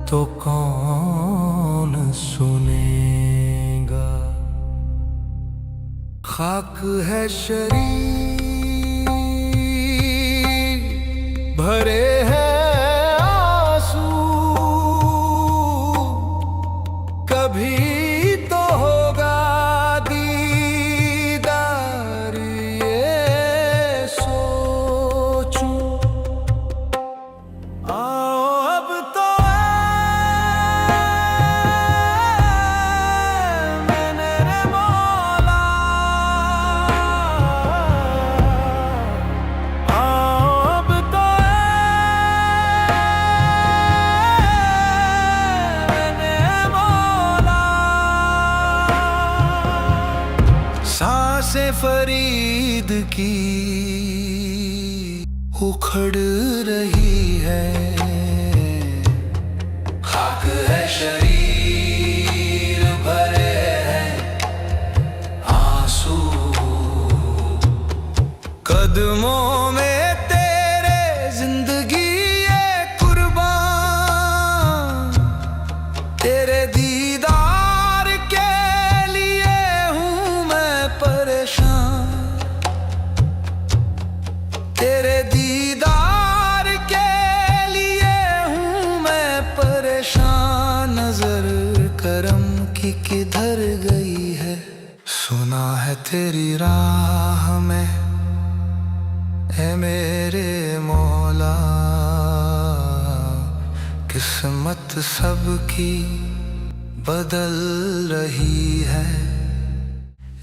S15: तो कौन सुनेगा। खाक है शरीर भरे हैं आंसू, कभी तो होगा दीदार ये सोचूं। आओ अब तो मैंने रे मौला, आओ अब तो मैंने मौला। सांसें फरीद की उखड़ रही है, खाक है शरीर भरे हैं आंसू, कदमों में तेरे जिंदगी ये कुर्बान, तेरे दीदार के लिए हूँ मैं परेशान, तेरे दीदार के लिए हूँ मैं परेशान। नजर करम की किधर गई है, सुना है तेरी राह में है मेरे मौला। किस्मत सबकी बदल रही है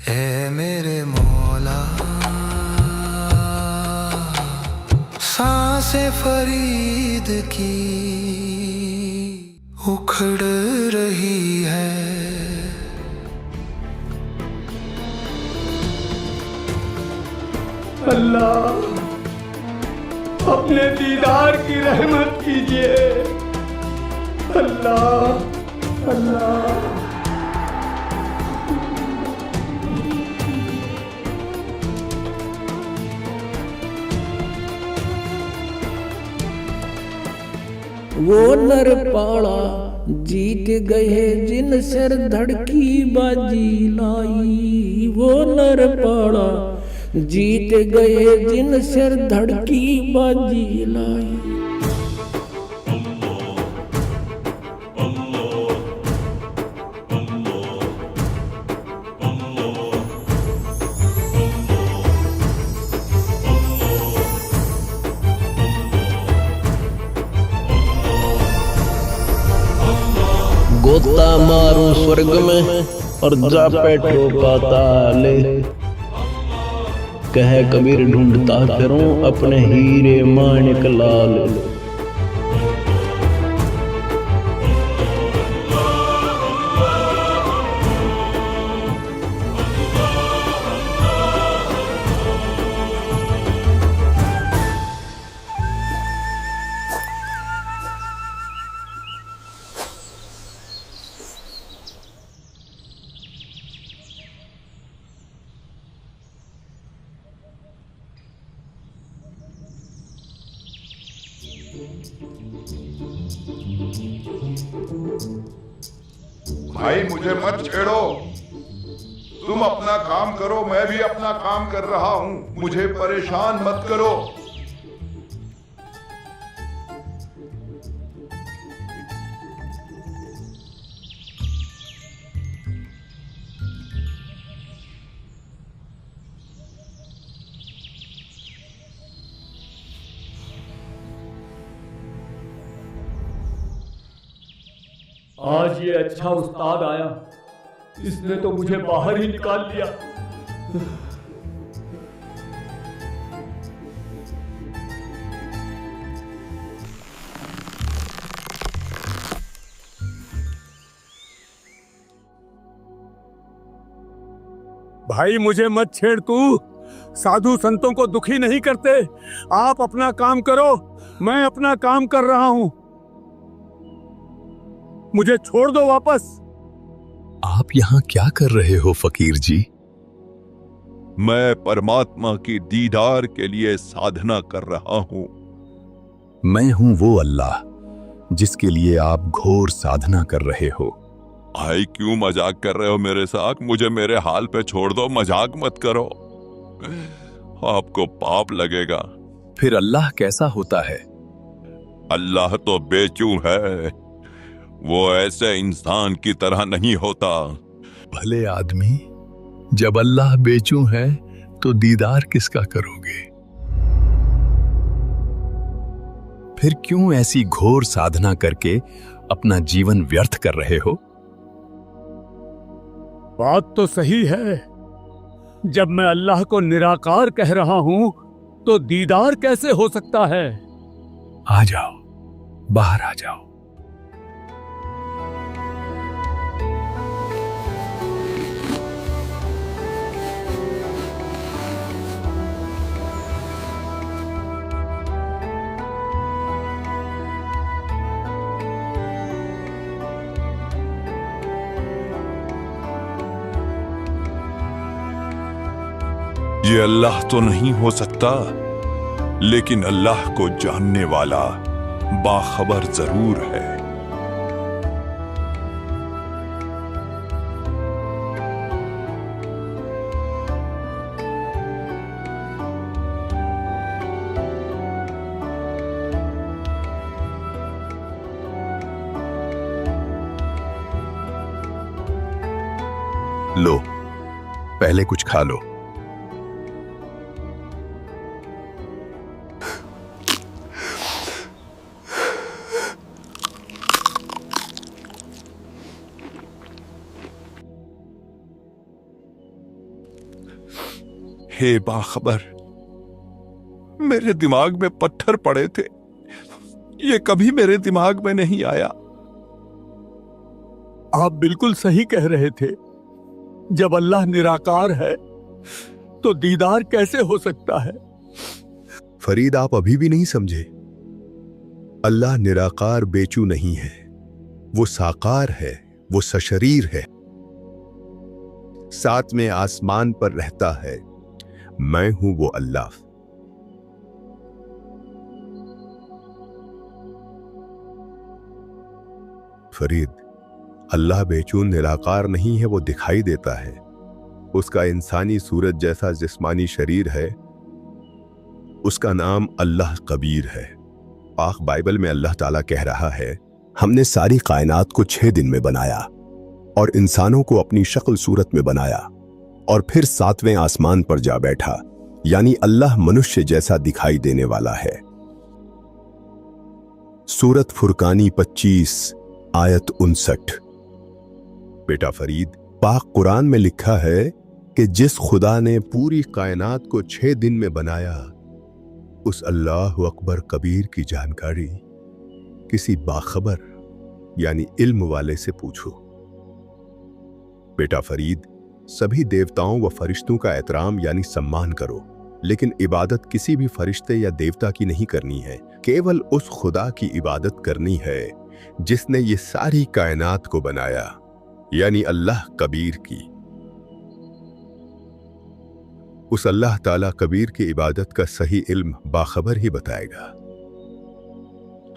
S15: ए मेरे मौला। सांसें फरीद की उखड़ रही है। अल्लाह,
S16: अपने दीदार की रहमत कीजिए। अल्लाह अल्लाह।
S17: वो नर पाड़ा जीत गए जिन सर धड़की बाजी लाई। वो नर पाड़ा जीत गए जिन सर धड़की बाजी लाई। गोता मारो स्वर्ग में और जा बैठो पाताले। कह कबीर ढूंढता फिरूं अपने हीरे माणिक लाल।
S3: भाई मुझे मत छेड़ो, तुम अपना काम करो, मैं भी अपना काम कर रहा हूं, मुझे परेशान मत करो।
S16: आज ये अच्छा उस्ताद आया, इसने तो मुझे बाहर ही निकाल दिया।
S2: भाई मुझे मत छेड़, तू साधु संतों को दुखी नहीं करते। आप अपना काम करो, मैं अपना काम कर रहा हूं। मुझे छोड़ दो वापस।
S1: आप यहाँ क्या कर रहे हो फकीर जी?
S3: मैं परमात्मा की दीदार के लिए साधना कर रहा हूं।
S1: मैं हूं वो अल्लाह जिसके लिए आप घोर साधना कर रहे हो।
S3: भाई क्यों मजाक कर रहे हो मेरे साथ? मुझे मेरे हाल पे छोड़ दो, मजाक मत करो, आपको पाप लगेगा।
S1: फिर अल्लाह कैसा होता है?
S3: अल्लाह तो बेचू है, वो ऐसे इंसान की तरह नहीं होता।
S1: भले आदमी, जब अल्लाह बेचू है तो दीदार किसका करोगे? फिर क्यों ऐसी घोर साधना करके अपना जीवन व्यर्थ कर रहे हो?
S2: बात तो सही है, जब मैं अल्लाह को निराकार कह रहा हूं तो दीदार कैसे हो सकता है?
S1: आ जाओ, बाहर आ जाओ।
S3: ये अल्लाह तो नहीं हो सकता, लेकिन अल्लाह को जानने वाला बाखबर जरूर है।
S1: लो, पहले कुछ खा लो।
S3: हे बाखबर, मेरे दिमाग में पत्थर पड़े थे, ये कभी मेरे दिमाग में नहीं आया।
S2: आप बिल्कुल सही कह रहे थे, जब अल्लाह निराकार है तो दीदार कैसे हो सकता है?
S10: फरीद, आप अभी भी नहीं समझे। अल्लाह निराकार बेचू नहीं है, वो साकार है, वो सशरीर है, साथ में आसमान पर रहता है। मैं हूं वो अल्लाह। फरीद, अल्लाह बेचून निराकार नहीं है, वो दिखाई देता है। उसका इंसानी सूरत जैसा जिस्मानी शरीर है। उसका नाम अल्लाह कबीर है। पाक बाइबल में अल्लाह ताला कह रहा है, हमने सारी कायनात को 6 दिन में बनाया और इंसानों को अपनी शक्ल सूरत में बनाया और फिर 7वें आसमान पर जा बैठा। यानी अल्लाह मनुष्य जैसा दिखाई देने वाला है। सूरत फुरकानी 25 आयत 59। बेटा फरीद, पाक कुरान में लिखा है कि जिस खुदा ने पूरी कायनात को 6 दिन में बनाया, उस अल्लाह अकबर कबीर की जानकारी किसी बाखबर यानी इल्म वाले से पूछो। बेटा फरीद, सभी देवताओं व फरिश्तों का एहतराम यानी सम्मान करो, लेकिन इबादत किसी भी फरिश्ते या देवता की नहीं करनी है। केवल उस खुदा की इबादत करनी है जिसने ये सारी कायनात को बनाया, यानी अल्लाह कबीर की। उस अल्लाह ताला कबीर की इबादत का सही इल्म बाखबर ही बताएगा।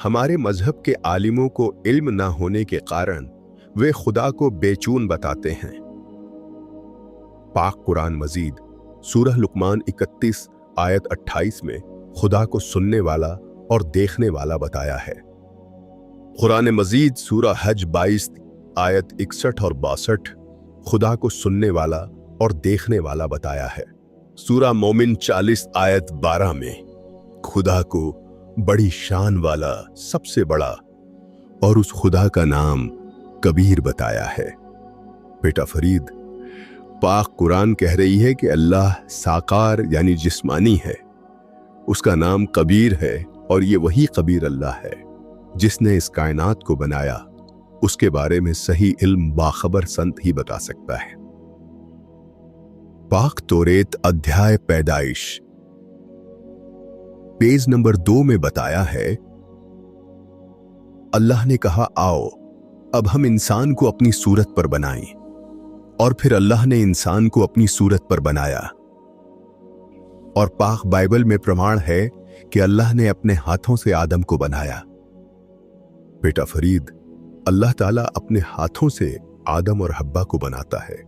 S10: हमारे मजहब के आलिमों को इल्म ना होने के कारण वे खुदा को बेचून बताते हैं। पाक कुरान मजीद सूरह लुकमान 31 आयत 28 में खुदा को सुनने वाला और देखने वाला बताया है। कुरान मजीद सूरह हज 22 आयत 61 और 62 खुदा को सुनने वाला और देखने वाला बताया है। सूरह मोमिन 40 आयत 12 में खुदा को बड़ी शान वाला, सबसे बड़ा और उस खुदा का नाम कबीर बताया है। बेटा फरीद, पाक कुरान कह रही है कि अल्लाह साकार यानी जिस्मानी है, उसका नाम कबीर है और ये वही कबीर अल्लाह है जिसने इस कायनात को बनाया। उसके बारे में सही इल्म बाखबर संत ही बता सकता है। पाक तौरेत अध्याय पैदाइश पेज नंबर 2 में बताया है, अल्लाह ने कहा, आओ अब हम इंसान को अपनी सूरत पर बनाएं। और फिर अल्लाह ने इंसान को अपनी सूरत पर बनाया। और पाक बाइबल में प्रमाण है कि अल्लाह ने अपने हाथों से आदम को बनाया। बेटा फरीद, अल्लाह ताला अपने हाथों से आदम और हब्बा को बनाता है,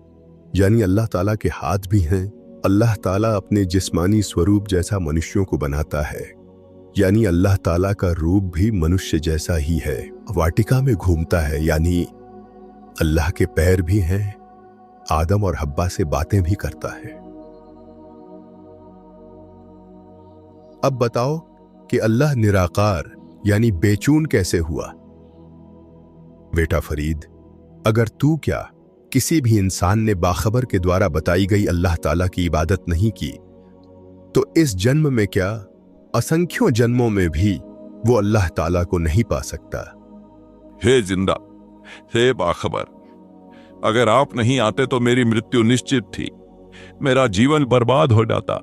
S10: यानी अल्लाह ताला के हाथ भी हैं। अल्लाह ताला अपने जिस्मानी स्वरूप जैसा मनुष्यों को बनाता है, यानी अल्लाह ताला का रूप भी मनुष्य जैसा ही है। वाटिका में घूमता है, यानी अल्लाह के पैर भी हैं। आदम और हब्बा से बातें भी करता है। अब बताओ कि अल्लाह निराकार यानी बेचून कैसे हुआ? बेटा फरीद, अगर तू क्या किसी भी इंसान ने बाखबर के द्वारा बताई गई अल्लाह ताला की इबादत नहीं की, तो इस जन्म में क्या असंख्यों जन्मों में भी वो अल्लाह ताला को नहीं पा सकता।
S3: हे जिंदा, हे बाखबर, अगर आप नहीं आते तो मेरी मृत्यु निश्चित थी, मेरा जीवन बर्बाद हो जाता।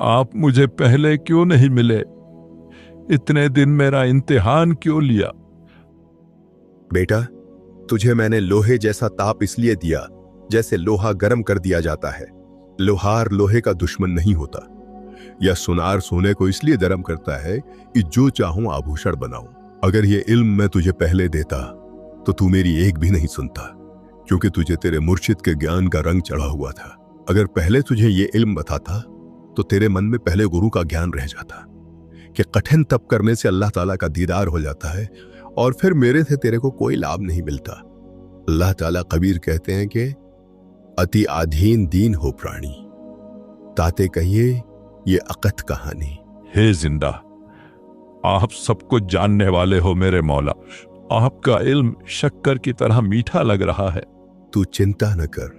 S3: आप मुझे पहले क्यों नहीं मिले? इतने दिन मेरा इम्तिहान क्यों लिया?
S10: बेटा, तुझे मैंने लोहे जैसा ताप इसलिए दिया जैसे लोहा गर्म कर दिया जाता है। लोहार लोहे का दुश्मन नहीं होता, या सुनार सोने को इसलिए गर्म करता है कि जो चाहूं आभूषण बनाऊं। अगर ये इल्म मैं तुझे पहले देता तो तू मेरी एक भी नहीं सुनता, क्योंकि तुझे तेरे मुर्शिद के ज्ञान का रंग चढ़ा हुआ था। अगर पहले तुझे ये इल्म बताता तो तेरे मन में पहले गुरु का ज्ञान रह जाता कि कठिन तप करने से अल्लाह ताला का दीदार हो जाता है और फिर मेरे से तेरे को कोई लाभ नहीं मिलता। अल्लाह ताला कबीर कहते हैं कि अति आधीन दीन हो प्राणी, ताते कहिए ये अकत कहानी।
S3: हे जिंदा, आप सब कुछ जानने वाले हो मेरे मौला। आपका इल्म शक्कर की तरह मीठा लग रहा है।
S10: तू चिंता न कर,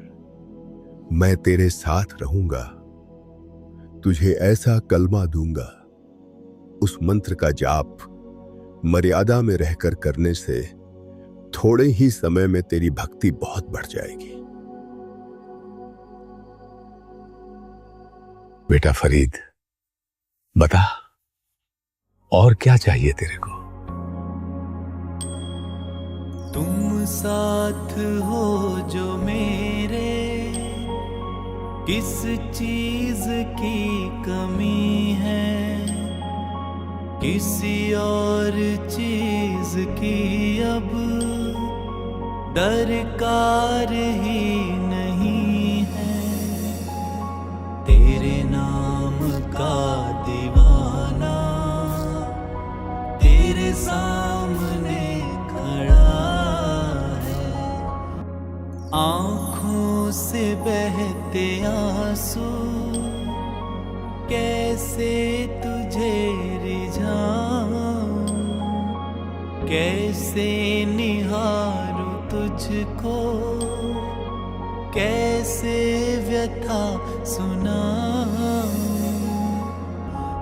S10: मैं तेरे साथ रहूंगा। तुझे ऐसा कलमा दूंगा, उस मंत्र का जाप मर्यादा में रहकर करने से थोड़े ही समय में तेरी भक्ति बहुत बढ़ जाएगी। बेटा फरीद,
S1: बता, और क्या चाहिए तेरे को?
S15: तुम साथ हो जो मेरे, किस चीज की कमी है, किसी और चीज की अब दरकार ही नहीं है। तेरे नाम का दीवाना तेरे सामने खड़ा है, आँखों से बहते आंसू कैसे तुझे रिझाऊं, कैसे निहारूं तुझको, कैसे व्यथा सुनाऊं।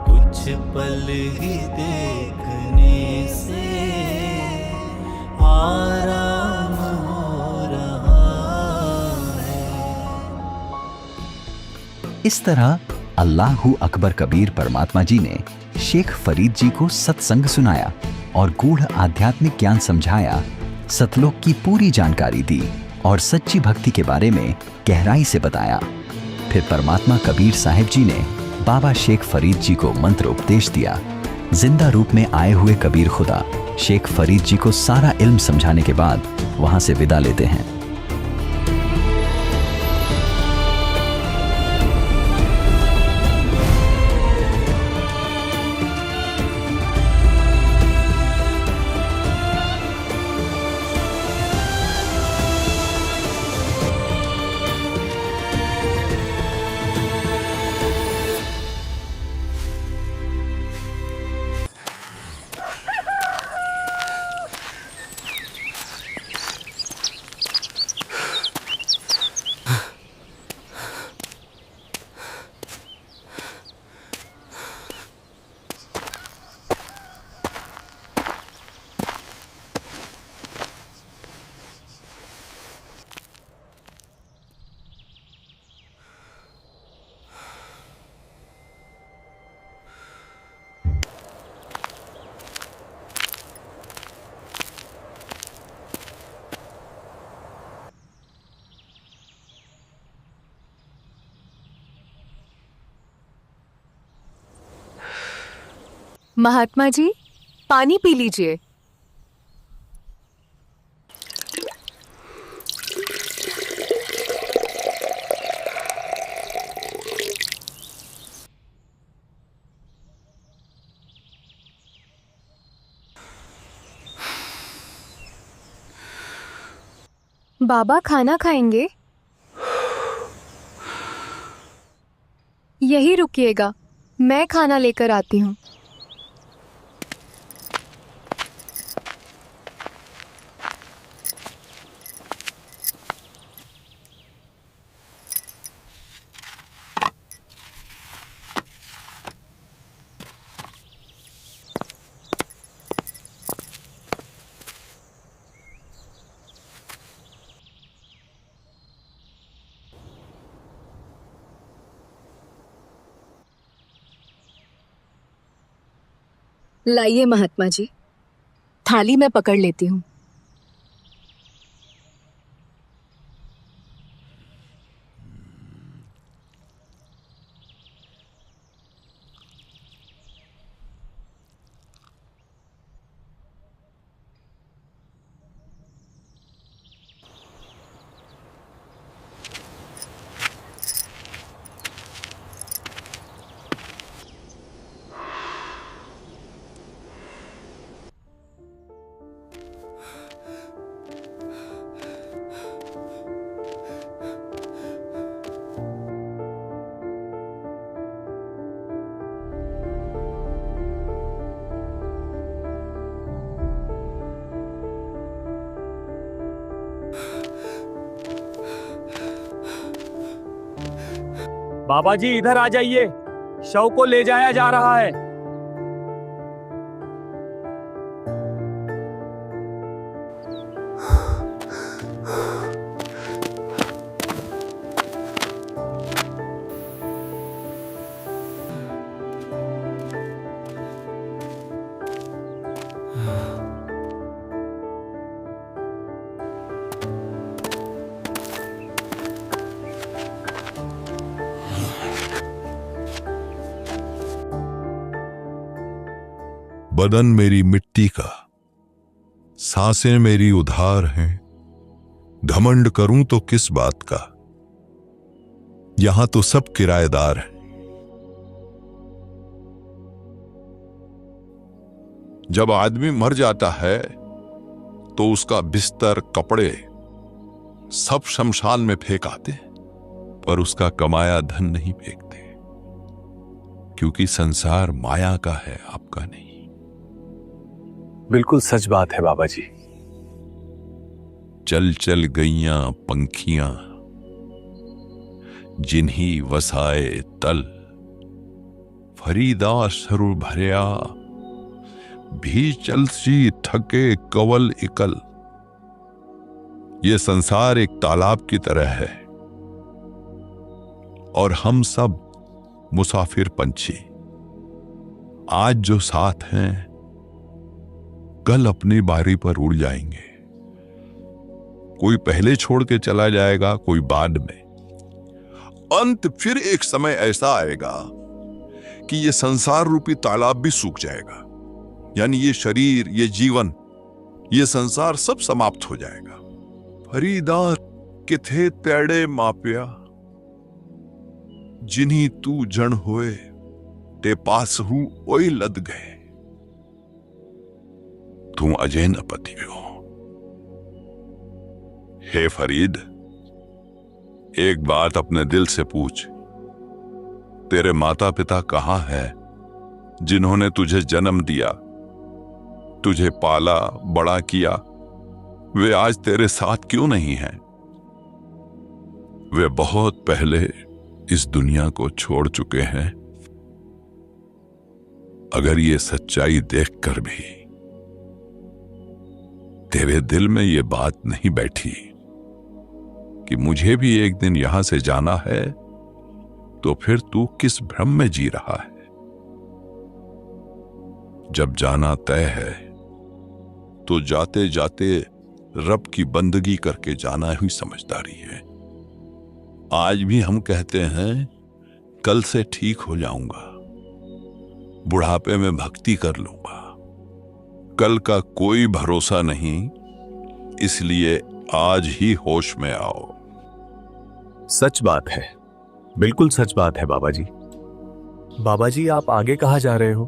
S15: कुछ पल ही देखने से आराम हो रहा है।
S7: इस तरह अल्लाहू अकबर कबीर परमात्मा जी ने शेख फरीद जी को सत्संग सुनाया और गूढ़ आध्यात्मिक ज्ञान समझाया, सतलोक की पूरी जानकारी दी और सच्ची भक्ति के बारे में गहराई से बताया। फिर परमात्मा कबीर साहिब जी ने बाबा शेख फरीद जी को मंत्र उपदेश दिया। जिंदा रूप में आए हुए कबीर खुदा शेख फरीद जी को सारा इल्म समझाने के बाद वहां से विदा लेते हैं।
S8: महात्मा जी, पानी पी लीजिए। बाबा खाना खाएंगे? यही रुकिएगा, मैं खाना लेकर आती हूँ। लाइए महात्मा जी, थाली मैं पकड़ लेती हूँ।
S16: बाबा जी इधर आ जाइए, शव को ले जाया जा रहा है।
S3: बदन मेरी मिट्टी का, सांसें मेरी उधार हैं। घमंड करूं तो किस बात का, यहां तो सब किराएदार हैं। जब आदमी मर जाता है तो उसका बिस्तर, कपड़े सब शमशान में फेंक आते, पर उसका कमाया धन नहीं फेंकते, क्योंकि संसार माया का है, आपका नहीं।
S2: बिल्कुल सच बात है बाबा जी।
S3: चल चल गईयां पंखियां, जिन्हीं वसाए तल। फरीदा सरू भरिया, भी चलसी थके कवल इकल। ये संसार एक तालाब की तरह है और हम सब मुसाफिर पंछी। आज जो साथ हैं, कल अपनी बारी पर उड़ जाएंगे। कोई पहले छोड़ के चला जाएगा, कोई बाद में। अंत फिर एक समय ऐसा आएगा कि ये संसार रूपी तालाब भी सूख जाएगा, यानी ये शरीर, ये जीवन, ये संसार सब समाप्त हो जाएगा। फरीदा किथे तेड़े मापिया, जिन्हीं तू जन होए, ते पास हूं ओई लद गए। तू अजय न पतियो। हे फरीद, एक बात अपने दिल से पूछ, तेरे माता पिता कहां है जिन्होंने तुझे जन्म दिया, तुझे पाला बड़ा किया? वे आज तेरे साथ क्यों नहीं हैं? वे बहुत पहले इस दुनिया को छोड़ चुके हैं। अगर ये सच्चाई देखकर भी तेरे दिल में ये बात नहीं बैठी कि मुझे भी एक दिन यहां से जाना है, तो फिर तू किस भ्रम में जी रहा है? जब जाना तय है तो जाते जाते रब की बंदगी करके जाना ही समझदारी है। आज भी हम कहते हैं कल से ठीक हो जाऊंगा, बुढ़ापे में भक्ति कर लूंगा। कल का कोई भरोसा नहीं, इसलिए आज ही होश में आओ।
S2: सच बात है, बिल्कुल सच बात है बाबा जी। बाबा जी, आप आगे कहां जा रहे हो?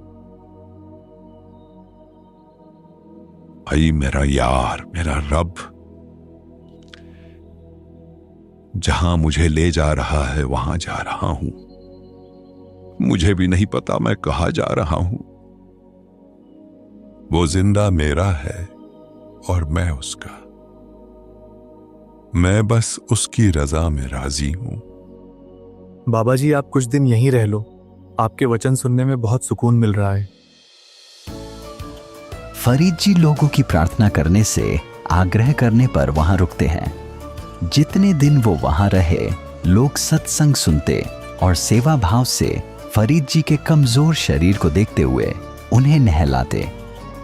S3: भाई मेरा यार, मेरा रब जहां मुझे ले जा रहा है वहां जा रहा हूं। मुझे भी नहीं पता मैं कहां जा रहा हूं। वो जिंदा मेरा है और मैं उसका। मैं बस उसकी रजा में राजी हूं।
S2: बाबा जी, आप कुछ दिन यहीं रह लो, आपके वचन सुनने में बहुत सुकून मिल रहा है।
S7: फरीद जी लोगों की प्रार्थना करने से आग्रह करने पर वहां रुकते हैं। जितने दिन वो वहां रहे, लोग सत्संग सुनते और सेवा भाव से फरीद जी के कमजोर शरीर को देखते हुए उन्हें नहलाते,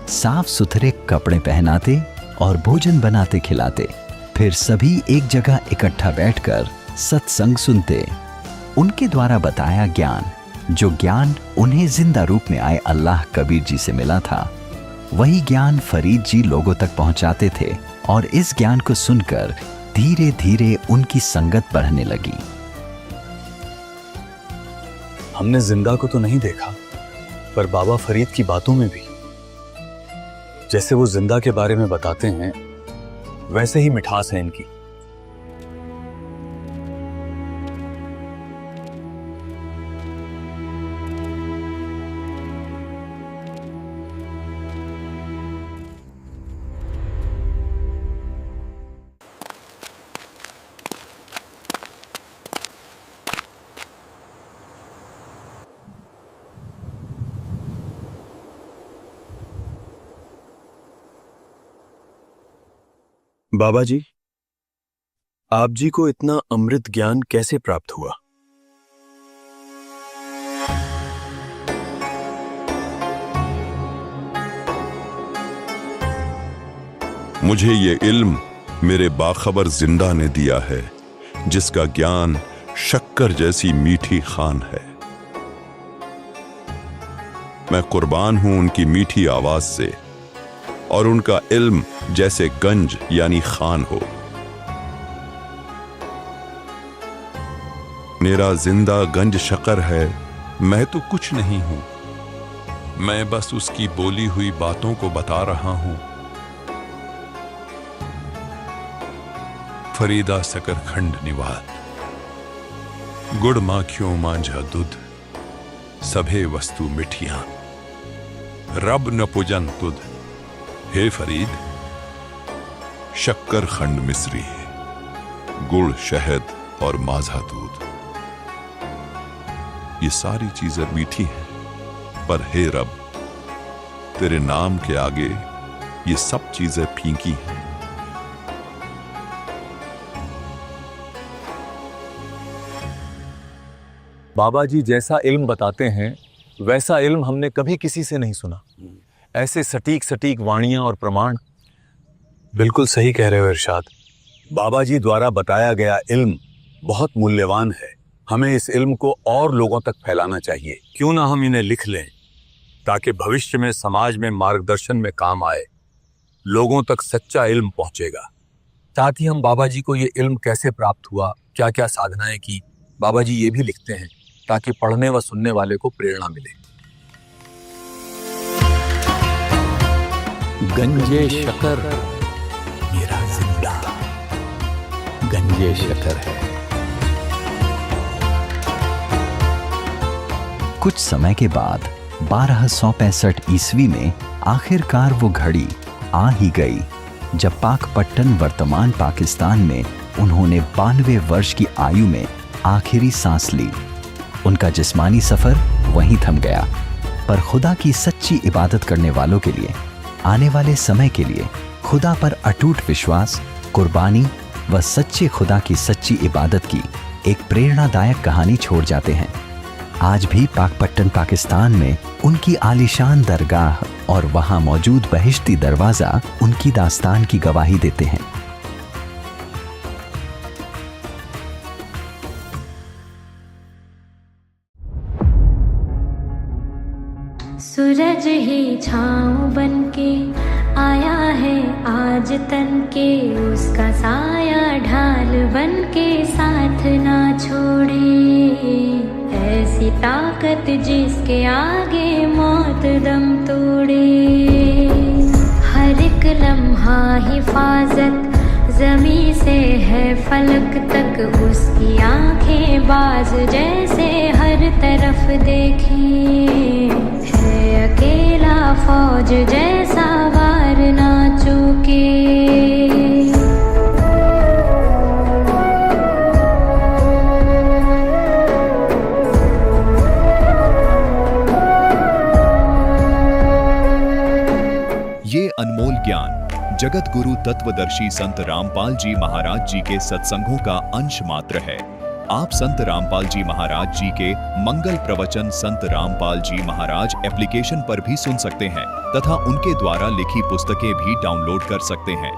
S7: साफ सुथरे कपड़े पहनाते और भोजन बनाते खिलाते। फिर सभी एक जगह इकट्ठा बैठकर सत्संग सुनते। उनके द्वारा बताया ज्ञान, जो ज्ञान उन्हें जिंदा रूप में आए अल्लाह कबीर जी से मिला था, वही ज्ञान फरीद जी लोगों तक पहुंचाते थे और इस ज्ञान को सुनकर धीरे धीरे उनकी संगत बढ़ने लगी।
S2: हमने जिंदा को तो नहीं देखा, पर बाबा फरीद की बातों में भी जैसे वो जिंदा के बारे में बताते हैं, वैसे ही मिठास है इनकी। बाबा जी, आप जी को इतना अमृत ज्ञान कैसे प्राप्त हुआ?
S3: मुझे ये इल्म मेरे बाखबर जिंदा ने दिया है, जिसका ज्ञान शक्कर जैसी मीठी खान है। मैं कुर्बान हूं उनकी मीठी आवाज से और उनका इल्म जैसे गंज यानी खान हो। मेरा जिंदा गंज शकर है, मैं तो कुछ नहीं हूं, मैं बस उसकी बोली हुई बातों को बता रहा हूं। फरीदा सकरखंड निवात, गुड़ माखियों मांझा दूध, सभे वस्तु मिठियां, रब न पूजन तुद, हे फरीद। शक्कर खंड मिस्री, गुड़ शहद और माझा दूध, ये सारी चीजें मीठी हैं, पर हे रब, तेरे नाम के आगे ये सब चीजें फीकी हैं।
S2: बाबा जी जैसा इल्म बताते हैं वैसा इल्म हमने कभी किसी से नहीं सुना। ऐसे सटीक सटीक वाणियां और प्रमाण। बिल्कुल सही कह रहे हो इरशाद। बाबा जी द्वारा बताया गया इल्म बहुत मूल्यवान है। हमें इस इल्म को और लोगों तक फैलाना चाहिए। क्यों ना हम इन्हें लिख लें ताकि भविष्य में समाज में मार्गदर्शन में काम आए। लोगों तक सच्चा इल्म पहुंचेगा। साथ ही हम बाबा जी को ये इल्म कैसे प्राप्त हुआ, क्या क्या साधनाएं की, बाबा जी ये भी लिखते हैं ताकि पढ़ने व सुनने वाले को प्रेरणा मिले।
S12: गंजे शकर मेरा जिंदा गंजे शकर है।
S7: कुछ समय के बाद 1265 ईस्वी में आखिरकार वो घड़ी आ ही गई जब पाकपट्टन वर्तमान पाकिस्तान में उन्होंने 92 वर्ष की आयु में आखिरी सांस ली। उनका जिस्मानी सफर वहीं थम गया, पर खुदा की सच्ची इबादत करने वालों के लिए आने वाले समय के लिए खुदा पर अटूट विश्वास, कुर्बानी व सच्चे खुदा की सच्ची इबादत की एक प्रेरणादायक कहानी छोड़ जाते हैं। आज भी पाकपट्टन पाकिस्तान में उनकी आलीशान दरगाह और वहां मौजूद बहिश्ती दरवाजा उनकी दास्तान की गवाही देते हैं।
S18: सूरज ही छाँव बनके आया है आज तन के, उसका साया ढाल बनके साथ ना छोड़े। ऐसी ताकत जिसके आगे मौत दम तोड़े। हर एक लम्हा हिफाजत ज़मीं से है फलक तक, उसकी आंखें बाज जैसे हर तरफ देखें। है अकेला फौज जैसा वार ना चूके।
S19: ये अनमोल ज्ञान जगत गुरु तत्वदर्शी संत रामपाल जी महाराज जी के सत्संगों का अंश मात्र है। आप संत रामपाल जी महाराज जी के मंगल प्रवचन संत रामपाल जी महाराज एप्लीकेशन पर भी सुन सकते हैं तथा उनके द्वारा लिखी पुस्तकें भी डाउनलोड कर सकते हैं।